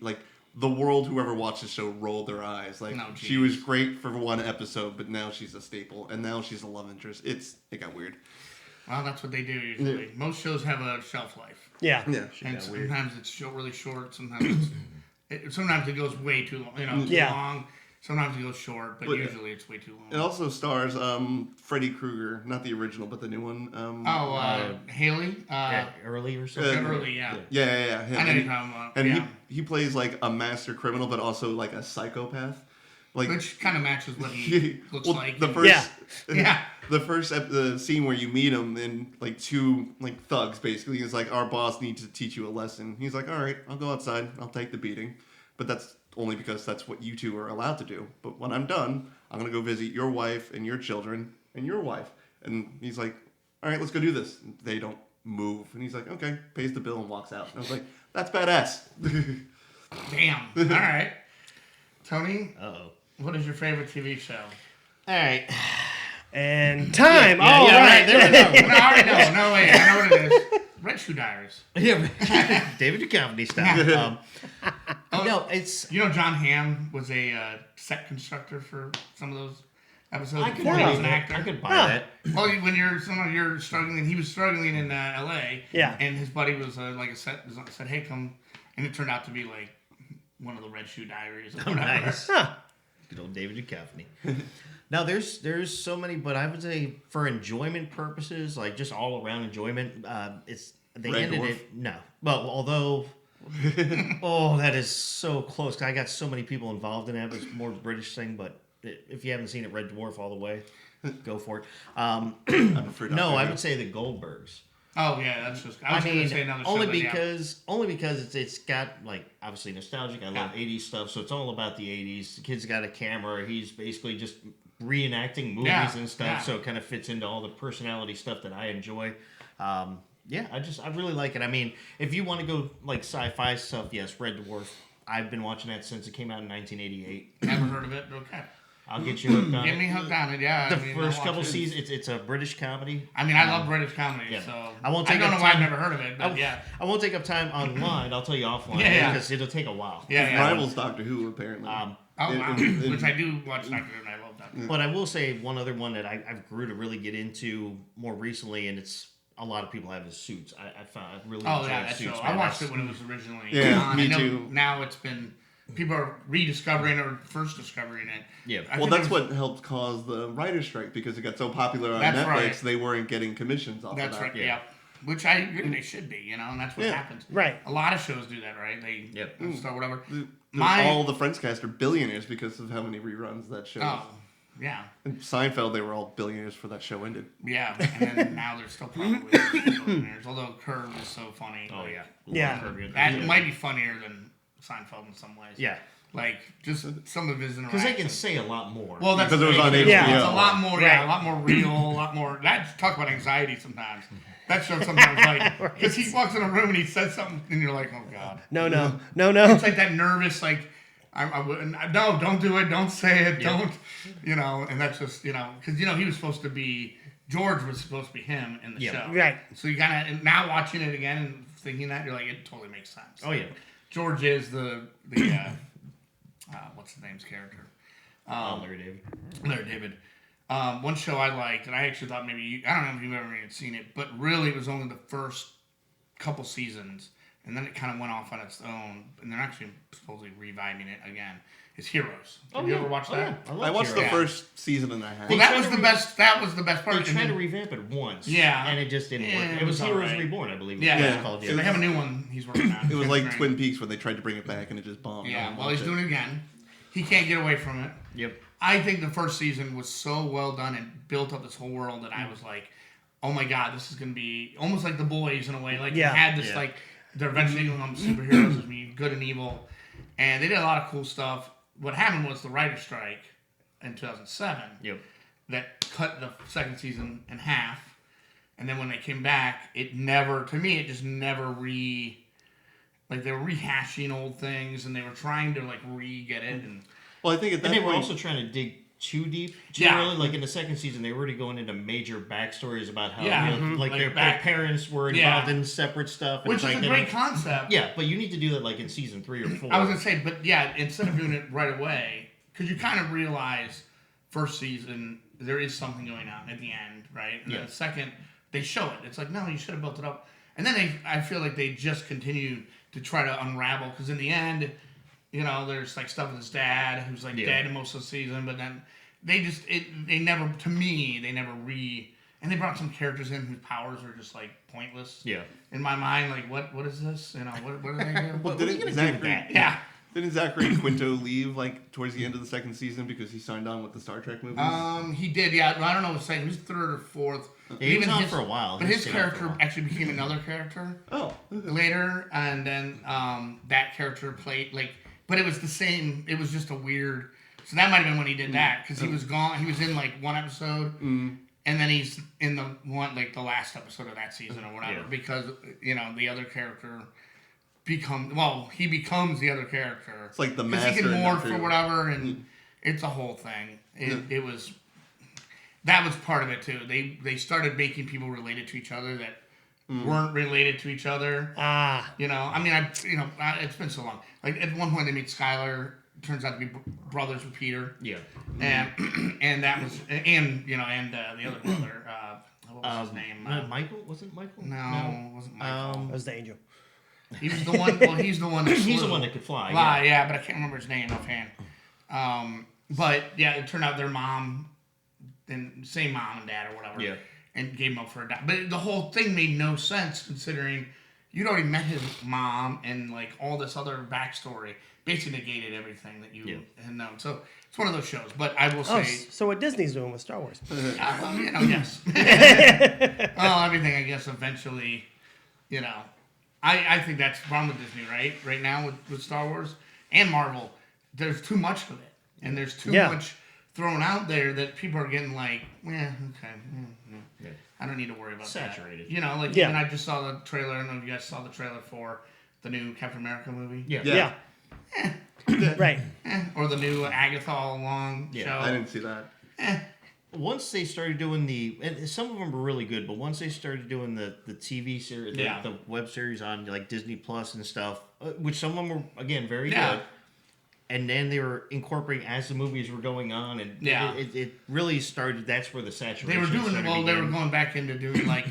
like, the world, whoever watched the show, rolled their eyes. Like, she was great for 1 episode, but now she's a staple, and now she's a love interest. It got weird. Well, that's what they do usually. Yeah. Most shows have a shelf life. Yeah. And sometimes it's really short. Sometimes sometimes it goes way too long. Too long. Sometimes it goes short, but usually it's way too long. It also stars Freddy Krueger, not the original, but the new one. Haley. Early or something. Early, yeah. Yeah. I know you're talking about. And he plays like a master criminal, but also like a psychopath. Like, which kind of matches what he looks like. The first scene where you meet him and like 2 like thugs basically is like, our boss needs to teach you a lesson. He's like, all right, I'll go outside, I'll take the beating, but that's only because that's what you 2 are allowed to do. But when I'm done, I'm gonna go visit your wife and your children and your wife. And he's like, all right, let's go do this. And they don't move, and he's like, okay, pays the bill and walks out. And I was like, that's badass. Damn. All right, Tony. Uh-oh. What is your favorite TV show? All right. And time. Right. There we go. No, I already know. No, wait. I know what it is. Red Shoe Diaries. Yeah. David Duchovny style. No, it's... You know John Hamm was a set constructor for some of those episodes? I could before he was an actor. I could buy that. Well, when you're struggling, he was struggling in L.A. Yeah. And his buddy was like a set, said, hey, come. And it turned out to be like one of the Red Shoe Diaries or whatever. Nice. Good old David Duchovny. Now, there's so many, but I would say for enjoyment purposes, like just all around enjoyment, they Red ended Dwarf? it. No, well, although, that is so close. 'Cause I got so many people involved in that. It's more British thing, but if you haven't seen it, Red Dwarf all the way, go for it. I prefer No, I would say the Goldbergs. Oh yeah, that's just. I was going to say another show. Only because it's got like obviously nostalgic. I love 80s stuff, so it's all about the 80s. The kid's got a camera. He's basically just reenacting movies and stuff, so it kind of fits into all the personality stuff that I enjoy. I really like it. I mean, if you want to go like sci-fi stuff, yes, Red Dwarf. I've been watching that since it came out in 1988. Never heard of it. Okay. I'll get you hooked on it. Get me hooked on it, yeah. The first couple seasons, it's a British comedy. I mean, I love British comedy, so I don't know why I've never heard of it, but I won't take up time online. I'll tell you offline because it'll take a while. Yeah. Rivals Doctor Who, apparently. Which I do watch Doctor Who, and I love Doctor Who. But I will say one other one that I've grew to really get into more recently, and it's a lot of people have is Suits. I found I really enjoyed that Suits. show. I watched it when it was originally on. Me too. Now it's been... People are rediscovering or first discovering it. Yeah. Well, that's what helped cause the writer's strike because it got so popular on Netflix. Right. They weren't getting commissions off of that. That's right. Yeah. Which I agree they should be, and that's what happens. Right. A lot of shows do that, right? They start whatever. All the Friends cast are billionaires because of how many reruns that show. Oh, yeah. In Seinfeld, they were all billionaires before that show ended. Yeah, and then now they're still probably billionaires. Although Curb is so funny. Oh yeah. That might be funnier than Seinfeld in some ways. Yeah. Like, just some of his interactions. Because they can say a lot more. Well, that's because it was on HBO. Yeah, it's a lot more, a lot more real, a lot more... Talk about anxiety sometimes. That show sometimes, like... Because he walks in a room and he says something, and you're like, oh, God. No. It's like that nervous, like... no, don't do it, don't say it, don't... and that's just, because, he was supposed to be... George was supposed to be him in the show. Right. So you kind of... Now watching it again and thinking that, you're like, it totally makes sense. Oh, yeah. George is the what's the name's character? Larry David. One show I liked, and I actually thought maybe I don't know if you've ever even seen it, but really it was only the first couple seasons, and then it kind of went off on its own, and they're actually supposedly reviving it again. It's Heroes. Have you ever watched that? Yeah. I watched the first season and a half. Well, that was the best. That was the best part. They tried to revamp it once. Yeah, and it just didn't work. It was Heroes Reborn, I believe. Yeah, it was called. So they have a new one he's working on. It was like Twin Peaks where they tried to bring it back and it just bombed. Yeah, well, he's doing it again. He can't get away from it. Yep. I think the first season was so well done and built up this whole world that I was like, oh my God, this is going to be almost like The Boys in a way. Like, it had this, like, they're eventually going to become superheroes, there's be good and evil. And they did a lot of cool stuff. What happened was the writer's strike in 2007 that cut the second season in half. And then when they came back, it just never like they were rehashing old things and they were trying to like get it. And Well, I think at that And they point, were also trying to dig too deep, too Yeah. early. Like in the second season, they were already going into major backstories about how Yeah. like Like their back- parents were Yeah. involved in separate stuff. And which it's is like a they great don't- concept. Yeah, but you need to do that like in season 3 or 4. I was gonna say, but yeah, instead of doing it right away, because you kind of realize first season there is something going on at the end, right? And then Yeah. the second they show it, it's like no, you should have built it up. And then I feel like they just continue to try to unravel because in the end, there's like stuff with his dad who's like dead in most of the season, but then they never and they brought some characters in whose powers are just like pointless. Yeah. In my mind, like what is this? What do they do? What are you gonna do with that? Yeah. didn't Zachary Quinto leave like towards the end of the second season because he signed on with the Star Trek movies? He did, yeah. I don't know what to say. He was third or fourth. Yeah, he was on for a while. But He his stayed on for a character while. actually became another character Oh, later, and then that character played but it was the same. It was just a weird. So that might have been when he did that because he was gone. He was in like one episode, and then he's in the one like the last episode of that season or whatever because the other character he becomes the other character. It's like the 'Cause master he can and morph Doctor or Who. whatever, and it's a whole thing. It was that was part of it too. They started making people related to each other that weren't related to each other. Ah. I mean, it's been so long. Like at one point they meet Skylar. Turns out to be brothers with Peter. Yeah. And that was and the other brother. What was his name? Michael? Wasn't Michael? No, it wasn't Michael. That was the angel. He was the one. Well, he's the one. That He's the flew. one that could fly. Fly, Yeah. but I can't remember his name offhand. But yeah, it turned out their mom, and same mom and dad or whatever. Yeah. And gave him up for a dad. But the whole thing made no sense considering you'd already met his mom and like all this other backstory. Basically negated everything that you had known. So it's one of those shows. But I will Oh, say, so what Disney's doing with Star Wars? yes. Well, everything I guess eventually, I think that's the problem with Disney, right? Right now with Star Wars and Marvel, there's too much of it, and there's too much thrown out there that people are getting like, I don't need to worry about Saturated. that. Even I just saw the trailer. I don't know if you guys saw the trailer for the new Captain America movie. Yeah. Right. Or the new Agatha All Along show. I didn't see that. Once they started doing and some of them were really good, but once they started doing the TV series, the web series on like Disney Plus and stuff, which some of them were again very good, and then they were incorporating as the movies were going on, and it really started. That's where the saturation. They were doing started well. They were beginning. going back into doing like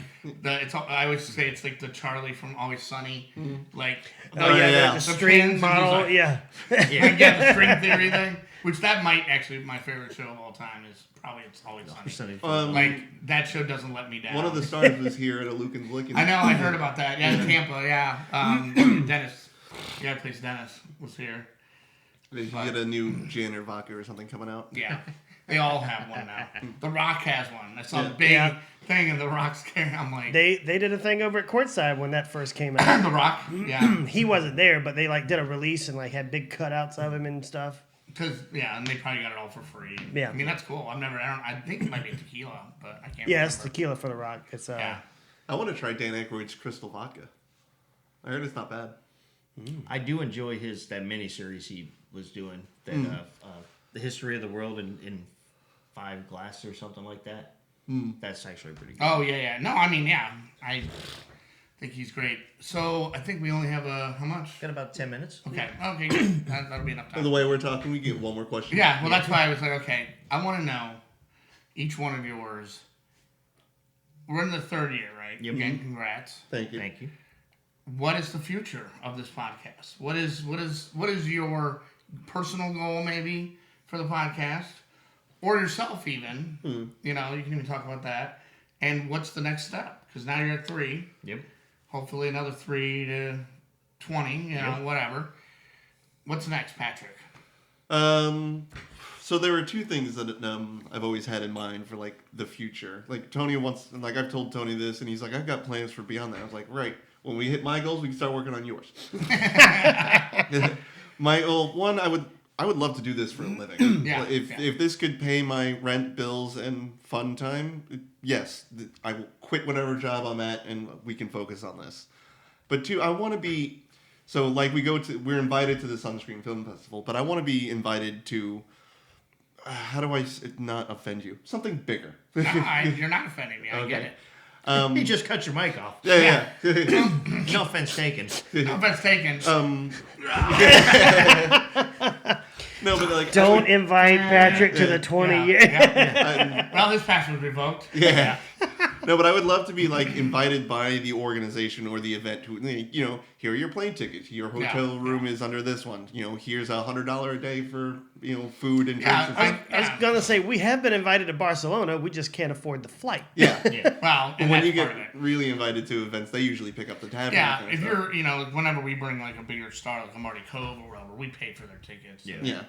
I always say it's like the Charlie from Always Sunny, like The string pins, model. and he's like, the string theory thing. Which that might actually be my favorite show of all time is probably It's Always Sunny. Like that show doesn't let me down. One of the stars was here at a Luke and Lick. I know. I heard about that. Yeah, in Tampa. Yeah, Dennis. Yeah, plays Dennis was here. Did you get a new Janitor vodka or something coming out? Yeah, they all have one now. The Rock has one. I saw the big thing in The Rock's carrying. I'm like, They did a thing over at Courtside when that first came out. The Rock. Yeah, He wasn't there, but they like did a release and like had big cutouts of him and stuff. because and they probably got it all for free. Yeah. I mean that's cool. I think it might be tequila, but I can't. Yeah, it's remember. tequila for the Rock. It's Yeah. I want to try Dan Aykroyd's Crystal Vodka. I heard it's not bad. I do enjoy that mini series he was doing, that the history of the world in 5 glasses or something like that. That's actually pretty good. Oh yeah. No, I mean I think he's great. So I think we only have how much? Got about 10 minutes. Okay, good. That'll be enough By time. the way we're talking, we get one more question. Yeah, well, that's why I was like, okay, I want to know each one of yours. We're in the 3rd year, right? Yep. Again, congrats. Thank you. Thank you. What is the future of this podcast? What is your personal goal, maybe, for the podcast, or yourself, even? You can even talk about that. And what's the next step? Because now you're at 3. Yep. Hopefully, another 3 to 20. Whatever. What's next, Patrick? So there are 2 things that I've always had in mind for like the future. Like Tony wants, like I've told Tony this, and he's like, I've got plans for beyond that. I was like, right. When we hit my goals, we can start working on yours. One, I would love to do this for a living. Yeah, If this could pay my rent, bills, and fun time, yes, I will quit whatever job I'm at, and we can focus on this. But two, I want to be. So like we're invited to the Sunscreen Film Festival, but I want to be invited to. How do I not offend you? Something bigger. No, you're not offending me. I get it. He just cut your mic off. Yeah. No offense taken. No offense taken. No, but like Don't invite Patrick to the 20 year. Well, his pass was revoked. Yeah. No, but I would love to be like invited by the organization or the event to, here are your plane tickets. Your hotel room is under this one. Here's $100 a day for, food and drinks. Yeah, I was gonna say we have been invited to Barcelona. We just can't afford the flight. Yeah. Well, But when you get really invited to events, they usually pick up the tab. yeah, if you're, whenever we bring like a bigger star like a Marty Cove or whatever, we pay for their tickets. Yeah.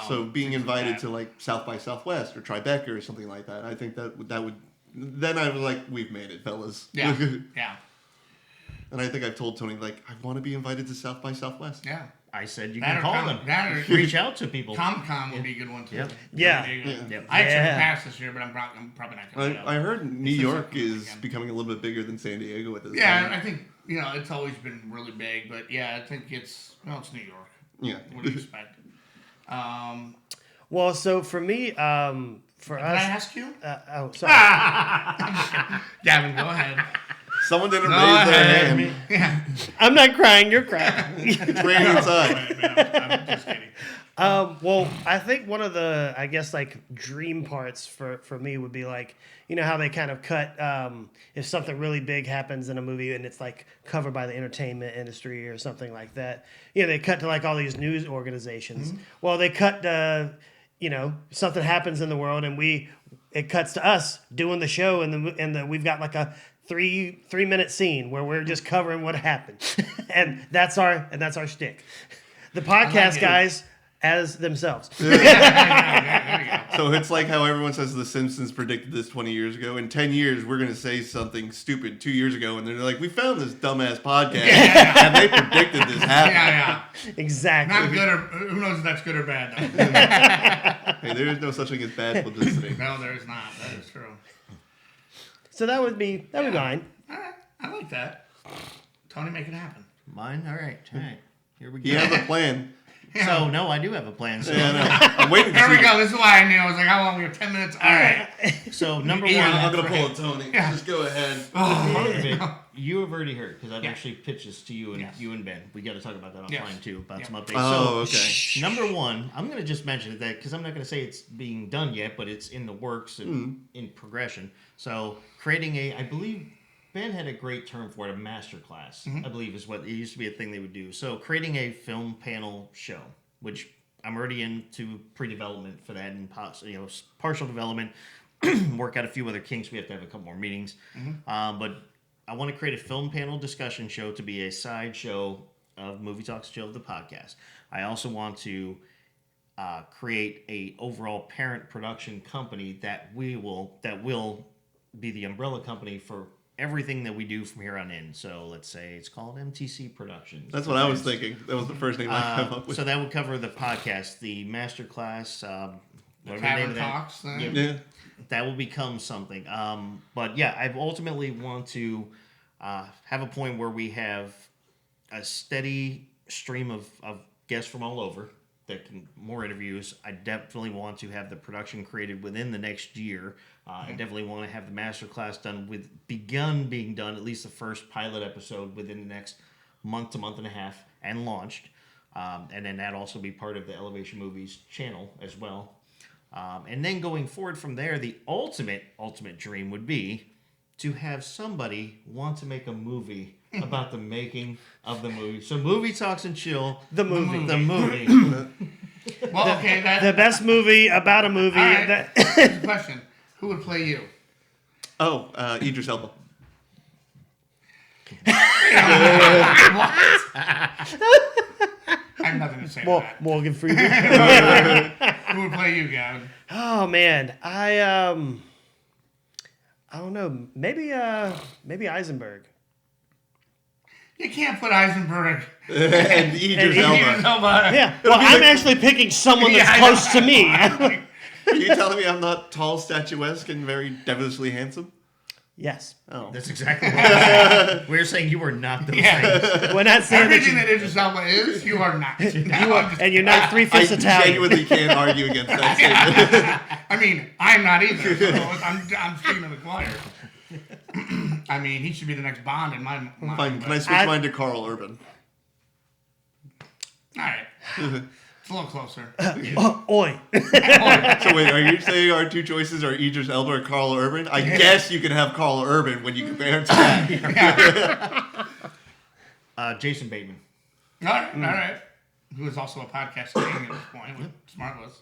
So being invited to like South by Southwest or Tribeca or something like that, I think that would. Then I was like, we've made it, fellas. Yeah. Yeah. And I think I've told Tony, like, I want to be invited to South by Southwest. Yeah. I said you That can or call them. That or Reach out to people. Comic-Con would be a good one too. Yep. Yeah. Yep. I actually passed this year, but I'm probably not going to go. I heard New York is becoming a little bit bigger than San Diego at this Yeah, time. I think, it's always been really big, but yeah, I think it's New York. Yeah. What do you expect? Well, so for me, for Can us. I ask you? Sorry. Gavin, go ahead. Someone didn't Go raise their ahead. hand. Yeah. I'm not crying. You're crying. It's raining outside. I'm just kidding. Well, I think one of the, I guess, like dream parts for me would be like, how they kind of cut if something really big happens in a movie and it's like covered by the entertainment industry or something like that. They cut to like all these news organizations. Mm-hmm. Well, they cut something happens in the world and it cuts to us doing the show and we've got like a 3-minute scene where we're just covering what happened, and that's our shtick. The podcast guys as themselves. There you go. So it's like how everyone says The Simpsons predicted this 20 years ago. In 10 years, we're going to say something stupid 2 years ago, and they're like, we found this dumbass podcast, and they predicted this happening. Yeah. Exactly. Not good who knows if that's good or bad, though. Hey, there is no such thing as bad publicity. No, there is not. That is true. So that would be mine. All right. I like that. Tony, make it happen. Mine? All right. Here we go. He has a plan. So, no, I do have a plan. So, Yeah, no. I'm waiting to There we see go. This is why I knew. I was like, how long? We have 10 minutes. All right. so number Yeah, one. I'm going to pull it, Tony. Yeah. Just go ahead. Part of it, you have already heard because I've Yeah. actually pitched this to you and Yes. you and Ben. We got to talk about that offline Yes. too about Yeah. some updates. Oh, so, okay. number one, I'm going to just mention that because I'm not going to say it's being done yet, but it's in the works and in progression. So creating I believe Ben had a great term for it, a master class. I believe is what it used to be a thing they would do. So creating a film panel show, which I'm already into pre-development for that and partial development. Work out a few other kinks. We have to have a couple more meetings. But I want to create a film panel discussion show to be a side show of Movie Talks Chill of the podcast. I also want to create a overall parent production company that will be the umbrella company for everything that we do from here on in. So let's say it's called MTC Productions. That's what I was thinking. That was the first name I came up with. So that would cover the podcast, the masterclass, whatever the name Tavern of that. Talks thing. Yeah. Yeah. That will become something. But yeah, I ultimately want to have a point where we have a steady stream of guests from all over that can more interviews. I definitely want to have the production created within the next year. I definitely want to have the master class being done, at least the first pilot episode within the next month to month and a half and launched. And then that also be part of the Elevation Movies channel as well. And then going forward from there, the ultimate dream would be to have somebody want to make a movie about the making of the movie. So Movie Talks and Chill. The movie. The movie. Well, okay. The best movie about a movie. All right. That, Here's the question. Who would play you? Oh, Idris Elba. What? I have nothing to say to that. Morgan Freeman. Who would play you, Gavin? Oh man, I don't know. Maybe Eisenberg. You can't put Eisenberg and Idris Elba. Elba. Yeah. Well, I'm actually picking someone that's Yeah, I close know. to me. Are you telling me I'm not tall, statuesque, and very devilishly handsome? Yes. Oh. That's exactly what we're saying. We're saying you are not those Yeah. things. We're not saying that Everything that Idris Elba is, you are not. and you're not I 3/5 Italian. genuinely can't argue against that statement. I mean, I'm not either. So I'm speaking to the choir. I mean, he should be the next Bond in my mind. Fine, can I but- switch mine to Carl Urban? All right. It's a little closer. Oi. So wait, are you saying our two choices are Idris Elba or Carl Urban? I guess you can have Carl Urban when you compare it to that. Jason Bateman. All right. Who is also a podcast king at this point with Smartless.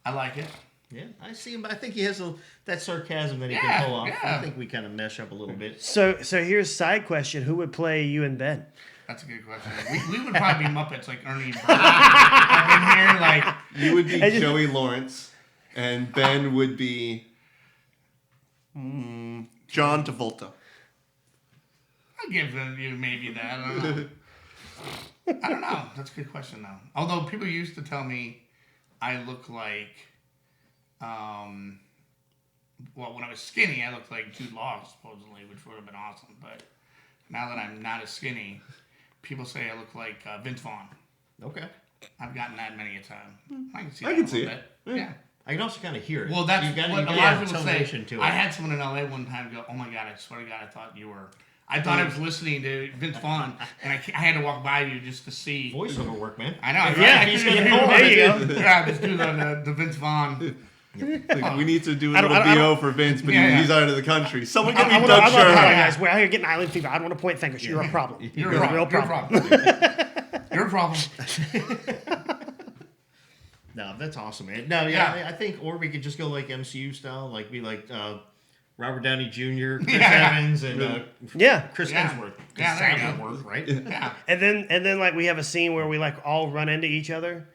I like it. Yeah, I see him. I think he has that sarcasm that he Yeah, can pull off. yeah. I think we kind of mesh up a little bit. So here's a side question: who would play you and Ben? That's a good question. We would probably be Muppets like Ernie and Bert. Like in here, like You would be Joey Lawrence, and Ben would be John Travolta. I'll give you maybe that. I don't know. That's a good question though. Although people used to tell me I look like, well, when I was skinny, I looked like Jude Law supposedly, which would have been awesome. But now that I'm not as skinny, people say I look like Vince Vaughn. Okay. I've gotten that many a time. I can see I that can a see little it. bit. Yeah. I can also kind of hear it. Well, that's you got what a to lot have of people say. tonation to it. I had someone in LA one time go, "Oh my God, I swear to God, I thought you were." I thought I was listening to Vince Vaughn, and I had to walk by you just to see. voiceover work, man. I know. Yeah, I he's just gonna do go. There you go. Yeah, just do the Vince Vaughn. Like, we need to do a I don't- little I VO don't- for Vince, but Yeah. he's out of the country. Someone I give me want Doug to Tschirhart. apologize. We're out here getting island fever. I don't want to point fingers. You're a problem. You're a a real problem. You're a problem. No, that's awesome, man. No, yeah, I think, or we could just go like MCU style, like be like Robert Downey Jr., Chris Evans, and Yeah. Chris Yeah. Hemsworth. Yeah, there you That go. would work, right? Yeah. And then like we have a scene where we like all run into each other,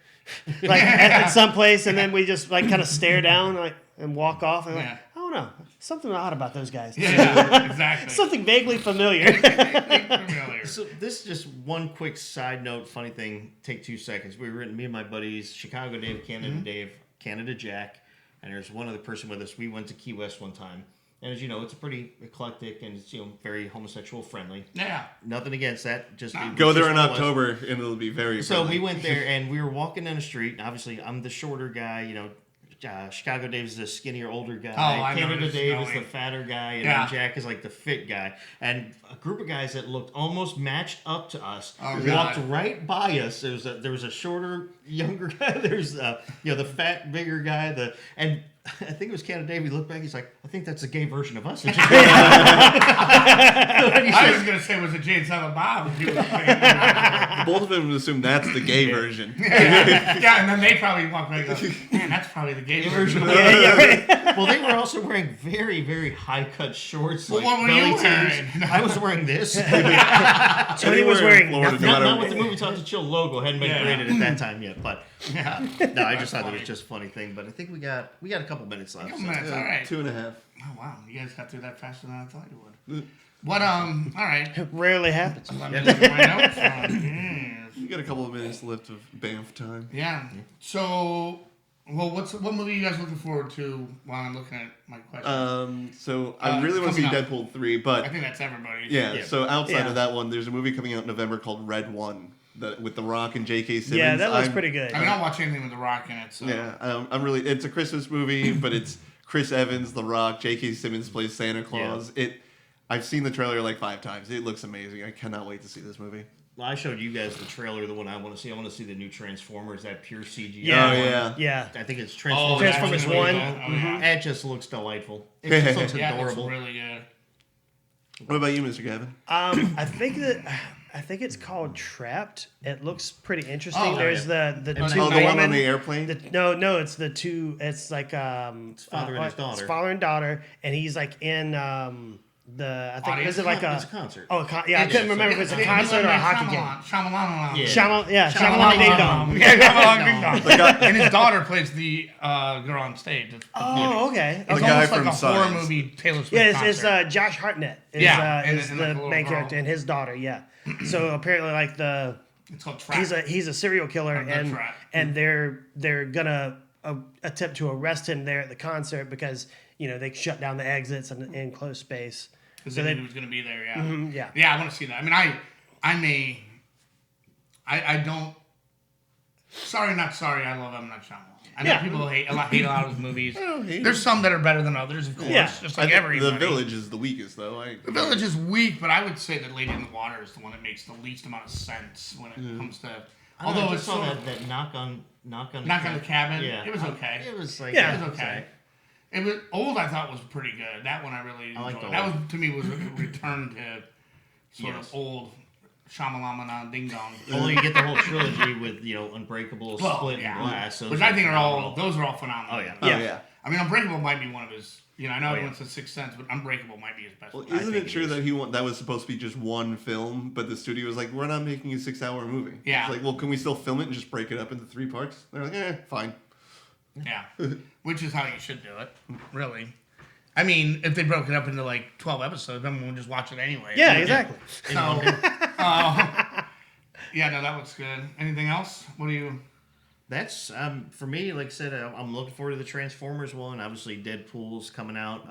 like at some place, and then we just like kind of stare down like and walk off. And like, Yeah. I don't know, something odd about those guys. Yeah, exactly. Something vaguely familiar. Familiar. So this is just one quick side note, funny thing. Take 2 seconds. We were me and my buddies, Chicago Dave, Canada Dave, Canada Jack, and there's one other person with us. We went to Key West one time, and as you know, it's a pretty eclectic and it's very homosexual friendly. Yeah. Nothing against that. Just Go there just in one of us. October, and it'll be very So friendly. we went there and we were walking down the street. And obviously, I'm the shorter guy. Chicago Dave's the skinnier, older guy. Oh, I know Canada where this is Dave is going. the fatter guy, and Yeah. then Jack is like the fit guy. And a group of guys that looked almost matched up to us Oh, walked God. right by us. There was a shorter, younger guy. There's the fat, bigger guy. And I think it was Canada Dave. He looked back. He's like, I think that's a gay version of us. And just- I was gonna say was it Jane Silent Bob? He was saying, Both of them assume that's the gay version. yeah, and then they probably walk by and go, "Man, that's probably the gay version." Well, they were also wearing very, very high cut shorts. Well, like what were belly you tees. wearing? I was wearing this. Tony was wearing Florida, nothing. no Not, matter not with the Movie Talk to Chill logo. Hadn't been Yeah. created at that time yet. But Yeah. no, I just thought it funny. was just a funny thing. But I think we got a couple minutes left. Couple so- minutes, all right. 2.5. Oh wow, you guys got through that faster than I thought you would. What all right. Rarely happens. Let me look at my notes. Yes. You got a couple of minutes left of Banff time. Yeah. So, well, what movie are you guys looking forward to while I'm looking at my question? So I really want to see coming up. Deadpool 3, but I think that's everybody's. yeah. So outside Yeah. of that one, there's a movie coming out in November called Red One, with The Rock and J.K. Simmons. Yeah, that looks I'm- pretty good. I mean, I'll watch anything with The Rock in it. So. Yeah, I'm really. It's a Christmas movie, but it's Chris Evans, The Rock, J.K. Simmons plays Santa Claus. I've seen the trailer like 5 times. It looks amazing. I cannot wait to see this movie. Well, I showed you guys the trailer, the one I want to see. I want to see the new Transformers, that pure CGI. Yeah. Oh, one. yeah. Yeah. I think it's Oh, Transformers. Transformers that's really 1. good. Oh, yeah. It just looks delightful. It just looks Yeah, it's adorable. really good. What about you, Mr. Gavin? I think it's called Trapped. It looks pretty interesting. Oh, There's the Oh, two Oh, the women. one on the airplane? No, it's the two. It's like father and his daughter. It's father and daughter, and he's like in I think Audience? is it like It's a concert. Oh, I couldn't remember if it's a concert or a hockey game. Shyamalan. Yeah. Shyamalan Ding Dong. Yeah, Shyamalan Ding Dong. And his daughter plays the girl on stage. Oh, okay. It's The guy almost like from a horror Signs. movie Taylor Swift Yeah, concert. it's Josh Hartnett. Is, Yeah, and is like the a little main girl. character and his daughter. Yeah. So apparently, like It's called Trap. he's a serial killer, That's right. and they're gonna attempt to arrest him there at the concert because they shut down the exits and enclosed space. Because So they they- knew he was going to be there, yeah. yeah. Yeah, I want to see that. I mean, I don't. Sorry, not sorry. I love M. Night Shyamalan. I know Yeah. people hate a lot of his movies. don't hate There's some that are better than others, of course. Yeah. Just I like think everybody. The Village is the weakest, though. The Village is weak, but I would say that Lady in the Water is the one that makes the least amount of sense when it comes to. Although Although I it's saw sort of that knock on Knock on the Cabin. Yeah, It was okay. It was like Yeah. It was okay. It was old. I thought was pretty good. That one I really I like enjoyed. the That old. was to me was a return to sort Yes. of old Shyamalan Ding Dong. Although you get the whole trilogy with Unbreakable, Split, yeah. and Glass, Which I think phenomenal. those are all phenomenal. Oh yeah. Oh, Yeah. yeah. I mean, Unbreakable might be one of his. I know Oh, everyone yeah. says Sixth Sense, but Unbreakable might be his best. Well, one. isn't think it it true is. that that was supposed to be just one film, but the studio was like, we're not making a 6-hour movie. Yeah. It's like, well, can we still film it and just break it up into 3 parts? They're like, fine. Yeah, which is how you should do it, really. I mean, if they broke it up into like 12 episodes, everyone would just watch it anyway. Yeah, exactly. So, yeah, no, that looks good. Anything else? What do you? That's for me. Like I said, I'm looking forward to the Transformers one. Obviously, Deadpool's coming out.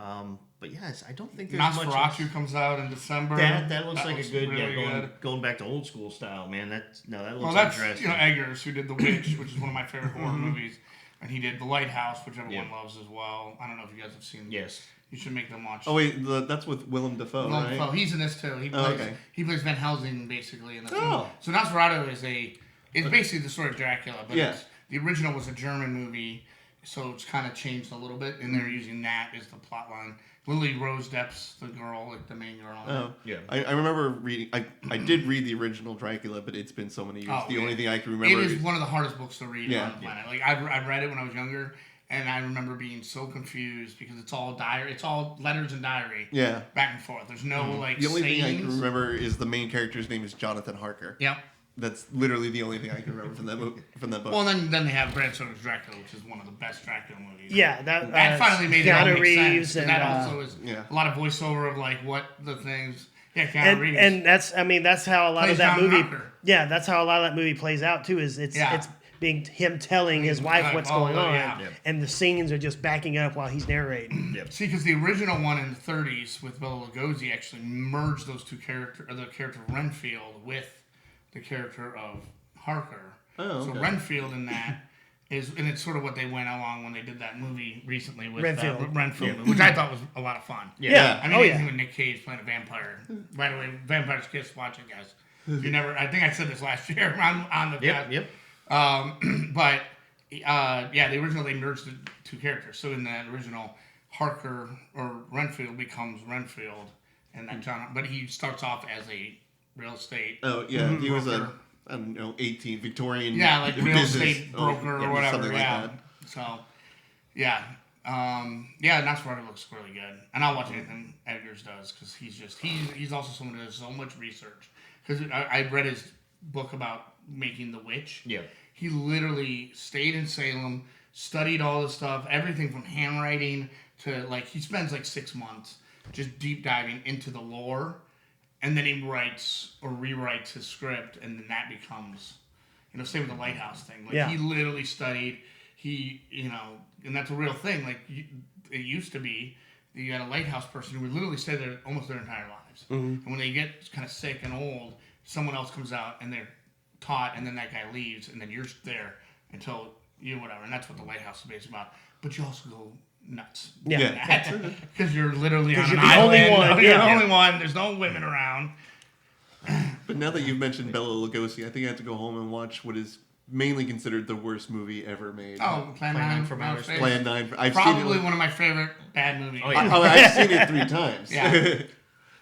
But yes, I don't think there's much. Nosferatu comes out in December. That looks like a good, really going back to old school style, man. That looks Well, that's interesting. Eggers who did The Witch, which is one of my favorite horror movies, and he did The Lighthouse, which everyone Yeah. loves as well. I don't know if you guys have seen. Yes. You should make them watch. Oh, wait, that's with Willem Dafoe, Willem right? Dafoe. He's in this too. okay. He plays Van Helsing basically in this. Oh. So Nosferatu is it's basically the story of Dracula, but Yeah. the original was a German movie, so it's kind of changed a little bit, and they're using that as the plot line. Lily Rose Depp's the girl, like the main girl. Oh, Yeah. I remember reading. I did read the original Dracula, but it's been so many years. Oh, the yeah. only thing I can It remember is one of the hardest books to read Yeah. on the planet. Like I read it when I was younger, and I remember being so confused because it's all diary, it's all letters and diary, Yeah. back and forth. There's no like The only thing I can sayings. remember is the main character's name is Jonathan Harker. Yep. That's literally the only thing I can remember from that book. Well, then they have Bram Stoker's Dracula, which is one of the best Dracula movies. Yeah, that Finally made it all Keanu make Reeves sense. and That also is Yeah. a lot of voiceover of like what the things. Yeah, Keanu Reeves. and that's how a lot Plays of that John movie. Rocker. Yeah, that's how a lot of that movie plays out too. Is it's Yeah. it's being him telling his wife Like, what's oh, going on, yeah. Yep. and the scenes are just backing up while he's narrating. See, because the original one in the 30s with Bela Lugosi actually merged those two characters, the character of Renfield with the character of Harker. Oh, So okay. Renfield in that is, and it's sort of what they went along when they did that movie recently with Renfield. Renfield, which I thought was a lot of fun. Yeah. I mean, Oh, anything yeah. with Nick Cage playing a vampire. By the way, Vampire's Kiss, watch it, guys. If you never, I think I said this last year on the Yep. but the original they merged the two characters. So in that original, Harker or Renfield becomes Renfield, and that John. But he starts off as a real estate. Oh yeah, he was broker. I don't know, 18 Victorian. Yeah, like real business estate broker or whatever. something like Yeah. that. So, yeah. Nosferatu looks really good, and I'll watch anything Eggers does because he's also someone who does so much research. Because I read his book about making The Witch. Yeah. He literally stayed in Salem, studied all this stuff, everything from handwriting to he spends 6 months just deep diving into the lore, and then he writes or rewrites his script, and then that becomes, same with the Lighthouse thing. Yeah. He literally studied. And that's a real thing. It used to be that you had a lighthouse person who would literally stay there almost their entire lives. And when they get kind of sick and old, someone else comes out and they're taught, and then that guy leaves, and then you're there until whatever. And that's what the lighthouse is based about. But you also go nuts. Yeah. Because you're literally on you're an the only island. one, You're yeah. the only one. There's no women around. But now that you've mentioned Bela Lugosi, I think I have to go home and watch what is mainly considered the worst movie ever made. Oh, Plan 9 from Outer Space. Plan 9. I've Probably seen it. one of my favorite bad movies. Oh, yeah. I've seen it 3 times. Yeah.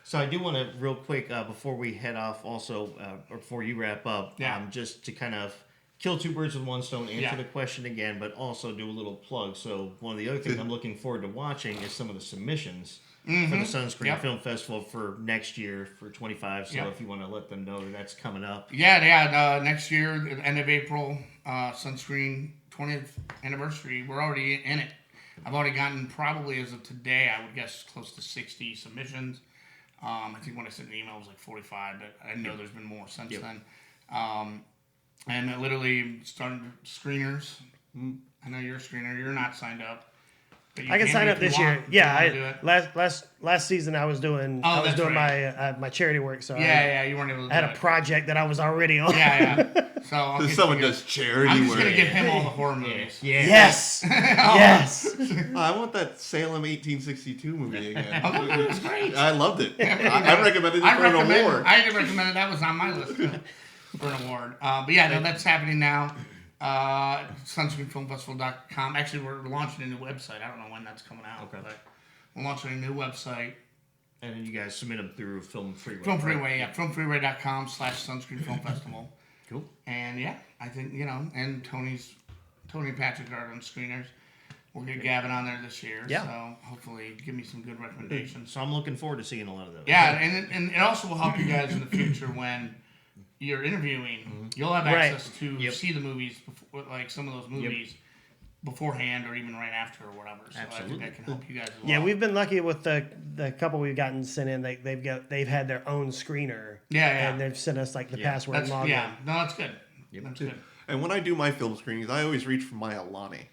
So I do want to real quick before we head off, also or before you wrap up, just to kind of kill 2 birds with 1 stone, answer the question again, but also do a little plug. So one of the other things I'm looking forward to watching is some of the submissions for the Sunscreen Yep. Film Festival for next year for 25. So Yep. if you want to let them know that's coming up. Yeah. Next year, at the end of April, Sunscreen 20th anniversary. We're already in it. I've already gotten, probably as of today, I would guess close to 60 submissions. I think when I sent the email it was like 45, but I know there's been more since then. And I literally started screeners. I know you're a screener. You're not signed up. But you I can sign up if you this want, year. if you wanna do Yeah, it. last season I was doing that's right. my charity work. So You weren't able to do I had a it. project that I was already on. Yeah. So I'll If get someone you- does charity I'm just work. going to give him all the horror movies. Yeah. Yes. Yes. Oh, I want that Salem 1862 movie again. Oh, that was great. I loved it. I recommended it for an award. I didn't recommend it. That was on my list too, for an award. But yeah, no, that's happening now. SunscreenFilmFestival.com. Actually, we're launching a new website. I don't know when that's coming out. Okay. But we're launching a new website. And then you guys submit them through Film Freeway. Film Freeway, yeah. FilmFreeway.com/SunscreenFilmFestival. Cool. And yeah, I think, and Tony and Patrick are on screeners. We'll get Gavin on there this year. Yeah. So hopefully give me some good recommendations. So I'm looking forward to seeing a lot of those. Yeah, and it also will help you guys in the future when you're interviewing. You'll have access to see the movies, before, like some of those movies, beforehand or even right after or whatever. So Absolutely. I think that can help you guys as well. Yeah, we've been lucky with the couple we've gotten sent in. They've had their own screener. Yeah. And they've sent us like the password That's, and login. yeah, no, that's good. That's good. And when I do my film screenings, I always reach for my Alani.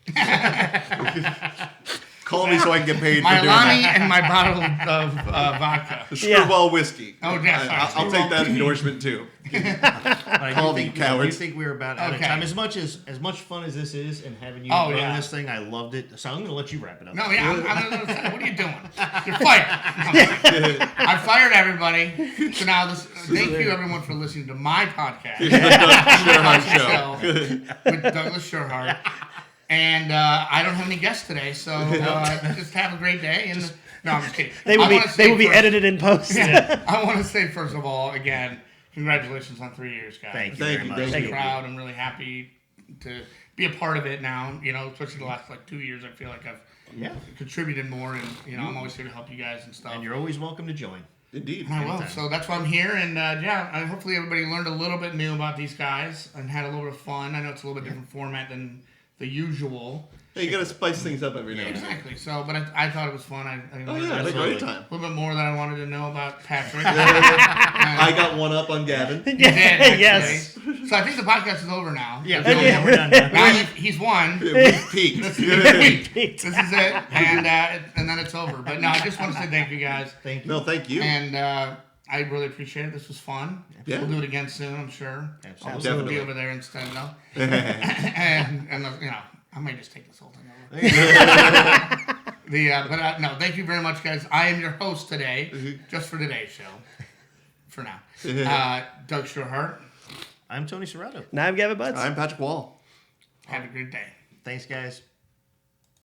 Call me so I can get paid My for doing Alani that. and my bottle of vodka. Screwball whiskey. Oh, yeah, sorry. I'll take that endorsement too. I Call do me think, cowards. I do think we're about out of Okay. time. As much fun as this is, and having you Oh, run yeah. this thing, I loved it. So I'm going to let you wrap it up. No, yeah, what are you doing? You're fired. I fired everybody. So now thank you everyone for listening to my podcast. The Doug Tschirhart Show. With Douglas Tschirhart. And I don't have any guests today, so just have a great day. And no, I'm just kidding. They will be edited in post. I want to say first of all, again, congratulations on 3 years, guys. Thank you Thank very you, much. thank I'm you. proud. I'm really happy to be a part of it now. Especially the last 2 years, I feel like I've contributed more, and I'm always here to help you guys and stuff. And you're always welcome to join. Indeed. I will. So that's why I'm here, and hopefully everybody learned a little bit new about these guys and had a little bit of fun. I know it's a little bit different format than the usual. Hey, you gotta spice things up every now and then. Exactly. So, but I thought it was fun. I Oh learned yeah, I had a Absolutely. great time. a little bit more than I wanted to know about Patrick. I got one up on Gavin. You did, actually. Yes. So I think the podcast is over now. Yeah, we're done now. Now he's won. We've peaked. This is it, and then it's over. But no, I just want to say thank you guys, Thank you. No, thank you. and I really appreciate it. This was fun. Yeah. We'll do it again soon, I'm sure. Absolutely. I'll Definitely. be over there instead, though. and I might just take this whole thing over. No, thank you very much, guys. I am your host today, just for today's show. For now, Doug Tschirhart. I'm Tony Serrato. Now I'm Gavin Butts. I'm Patrick Wall. Have a good day. Thanks, guys.